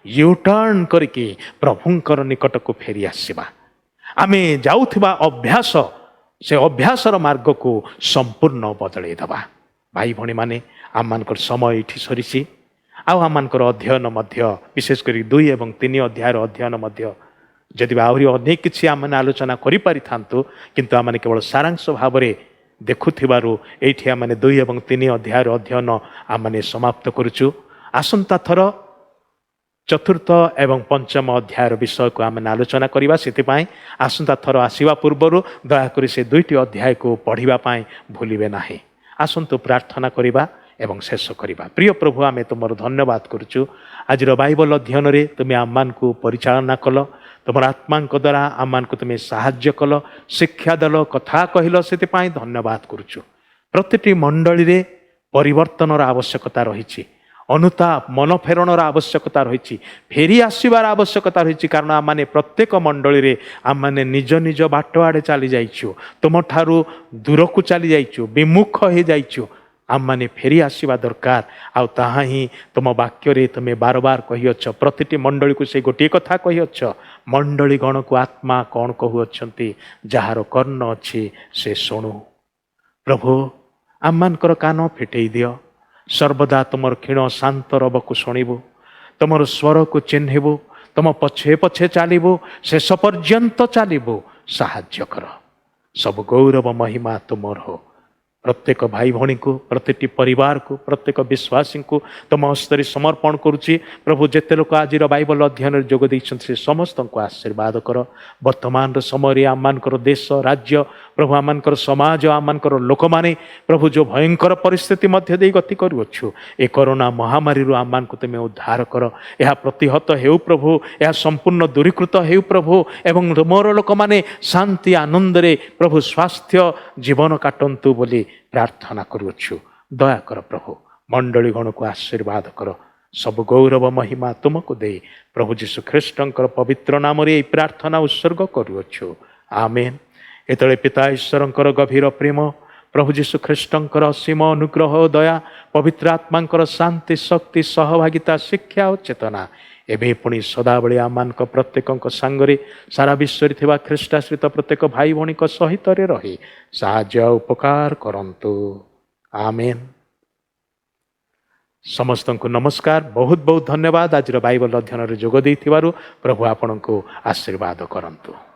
ୟୁଟର୍ନ କରିକି ପ୍ରଭୁଙ୍କର ନିକଟକୁ ଫେରି ଆସିବା। ଆମେ ଯାଉଥିବା ଅଭ୍ୟାସ, ସେ ଅଭ୍ୟାସର ମାର୍ଗକୁ ସମ୍ପୂର୍ଣ୍ଣ ବଦଳେଇ ଦେବା। ଭାଇ ଭଉଣୀମାନେ, ଆମମାନଙ୍କର ସମୟ ଏଇଠି ସରିଛି। ଆଉ ଆମମାନଙ୍କର ଅଧ୍ୟୟନ ମଧ୍ୟ, ବିଶେଷ କରି 2 ଏବଂ 3 ଅଧ୍ୟାୟର ଅଧ୍ୟୟନ ମଧ୍ୟ ଯଦି ଆହୁରି ଅନେକ କିଛି ଆମେ ଆଲୋଚନା କରିପାରିଥାନ୍ତୁ, କିନ୍ତୁ ଆମେ କେବଳ ସାରାଂଶ ଭାବରେ ଦେଖୁଥିବାରୁ ଏଇଠି ଆମେ 2 ଏବଂ 3 ଅଧ୍ୟାୟର ଅଧ୍ୟୟନ ଆମେ ସମାପ୍ତ କରୁଛୁ। ଆସନ୍ତା ଥର 4th ଏବଂ 5ମ ଅଧ୍ୟାୟର ବିଷୟକୁ ଆମେ ଆଲୋଚନା କରିବା। ସେଥିପାଇଁ ଆସନ୍ତା ଥର ଆସିବା ପୂର୍ବରୁ ଦୟାକରି ସେ 2ଟି ଅଧ୍ୟାୟକୁ ପଢ଼ିବା ପାଇଁ ଭୁଲିବେ ନାହିଁ। ଆସନ୍ତୁ ପ୍ରାର୍ଥନା କରିବା ଏବଂ ଶେଷ କରିବା। ପ୍ରିୟ ପ୍ରଭୁ, ଆମେ ତୁମର ଧନ୍ୟବାଦ କରୁଛୁ। ଆଜିର ବାଇବଲ ଅଧ୍ୟୟନରେ ତୁମେ ଆମମାନଙ୍କୁ ପରିଚାଳନା କଲ, ତୁମର ଆତ୍ମାଙ୍କ ଦ୍ୱାରା ଆମମାନଙ୍କୁ ତୁମେ ସାହାଯ୍ୟ କଲ, ଶିକ୍ଷା ଦେଲ, କଥା କହିଲ, ସେଥିପାଇଁ ଧନ୍ୟବାଦ କରୁଛୁ। ପ୍ରତିଟି ମଣ୍ଡଳୀରେ ପରିବର୍ତ୍ତନର ଆବଶ୍ୟକତା ରହିଛି, ଅନୁତାପ ମନ ଫେରଣର ଆବଶ୍ୟକତା ରହିଛି, ଫେରି ଆସିବାର ଆବଶ୍ୟକତା ରହିଛି। କାରଣ ଆମେ ପ୍ରତ୍ୟେକ ମଣ୍ଡଳୀରେ ଆମେ ନିଜ ନିଜ ବାଟ ଆଡ଼େ ଚାଲି ଯାଇଛୁ, ତୁମଠାରୁ ଦୂରକୁ ଚାଲି ଯାଇଛୁ, ବିମୁଖ ହୋଇଯାଇଛୁ। ଆମମାନେ ଫେରି ଆସିବା ଦରକାର। ଆଉ ତାହା ହିଁ ତୁମ ବାକ୍ୟରେ ତୁମେ ବାର ବାର କହିଅଛ। ପ୍ରତିଟି ମଣ୍ଡଳୀକୁ ସେ ଗୋଟିଏ କଥା କହିଅଛ, ମଣ୍ଡଳୀ ଗଣକୁ ଆତ୍ମା କ'ଣ କହୁଅଛନ୍ତି, ଯାହାର କର୍ଣ୍ଣ ଅଛି ସେ ଶୁଣୁ। ପ୍ରଭୁ, ଆମମାନଙ୍କର କାନ ଫିଟେଇ ଦିଅ। ସର୍ବଦା ତୁମର କ୍ଷୀଣ ଶାନ୍ତ ରବକୁ ଶୁଣିବୁ, ତୁମର ସ୍ୱରକୁ ଚିହ୍ନିବୁ, ତୁମ ପଛେ ପଛେ ଚାଲିବୁ, ଶେଷ ପର୍ଯ୍ୟନ୍ତ ଚାଲିବୁ। ସାହାଯ୍ୟ କର। ସବୁ ଗୌରବ ମହିମା ତୁମର ହଉ। ପ୍ରତ୍ୟେକ ଭାଇ ଭଉଣୀକୁ, ପ୍ରତିଟି ପରିବାରକୁ, ପ୍ରତ୍ୟେକ ବିଶ୍ୱାସୀଙ୍କୁ ତୁମ ହସ୍ତରେ ସମର୍ପଣ କରୁଛି। ପ୍ରଭୁ, ଯେତେ ଲୋକ ଆଜିର ବାଇବଲ ଅଧ୍ୟୟନରେ ଯୋଗ ଦେଇଛନ୍ତି ସେ ସମସ୍ତଙ୍କୁ ଆଶୀର୍ବାଦ କର। ବର୍ତ୍ତମାନର ସମୟରେ ଆମମାନଙ୍କର ଦେଶ, ରାଜ୍ୟ, ପ୍ରଭୁ ଆମମାନଙ୍କର ସମାଜ, ଆମମାନଙ୍କର ଲୋକମାନେ ପ୍ରଭୁ ଯେଉଁ ଭୟଙ୍କର ପରିସ୍ଥିତି ମଧ୍ୟ ଦେଇ ଗତି କରୁଅଛୁ, ଏ କରୋନା ମହାମାରୀରୁ ଆମମାନଙ୍କୁ ତୁମେ ଉଦ୍ଧାର କର। ଏହା ପ୍ରତିହତ ହେଉ ପ୍ରଭୁ, ଏହା ସମ୍ପୂର୍ଣ୍ଣ ଦୂରୀକୃତ ହେଉ ପ୍ରଭୁ, ଏବଂ ତୁମର ଲୋକମାନେ ଶାନ୍ତି ଆନନ୍ଦରେ ପ୍ରଭୁ ସ୍ୱାସ୍ଥ୍ୟ ଜୀବନ କାଟନ୍ତୁ ବୋଲି ପ୍ରାର୍ଥନା କରୁଅଛୁ। ଦୟାକର ପ୍ରଭୁ, ମଣ୍ଡଳୀ ଗଣକୁ ଆଶୀର୍ବାଦ କର। ସବୁ ଗୌରବ ମହିମା ତୁମକୁ ଦେଇ ପ୍ରଭୁ ଯୀଶୁ ଖ୍ରୀଷ୍ଟଙ୍କର ପବିତ୍ର ନାମରେ ଏହି ପ୍ରାର୍ଥନା ଉତ୍ସର୍ଗ କରୁଅଛୁ। ଆମେନ୍। ଏତେବେଳେ ପିତା ଈଶ୍ୱରଙ୍କର ଗଭୀର ପ୍ରେମ, ପ୍ରଭୁ ଯୀଶୁ ଖ୍ରୀଷ୍ଟଙ୍କର ଅସୀମ ଅନୁଗ୍ରହ ଓ ଦୟା, ପବିତ୍ର ଆତ୍ମାଙ୍କର ଶାନ୍ତି, ଶକ୍ତି, ସହଭାଗିତା, ଶିକ୍ଷା ଓ ଚେତନା ଏବେ ପୁଣି ସଦାବେଳେ ଆମମାନଙ୍କ ପ୍ରତ୍ୟେକଙ୍କ ସାଙ୍ଗରେ ସାରା ବିଶ୍ୱରେ ଥିବା ଖ୍ରୀଷ୍ଟାଶ୍ରିତ ପ୍ରତ୍ୟେକ ଭାଇ ଭଉଣୀଙ୍କ ସହିତରେ ରହି ସାହାଯ୍ୟ ଉପକାର କରନ୍ତୁ। ଆମେନ୍। ସମସ୍ତଙ୍କୁ ନମସ୍କାର। ବହୁତ ବହୁତ ଧନ୍ୟବାଦ ଆଜିର ବାଇବଲ ଅଧ୍ୟୟନରେ ଯୋଗ ଦେଇଥିବାରୁ। ପ୍ରଭୁ ଆପଣଙ୍କୁ ଆଶୀର୍ବାଦ କରନ୍ତୁ।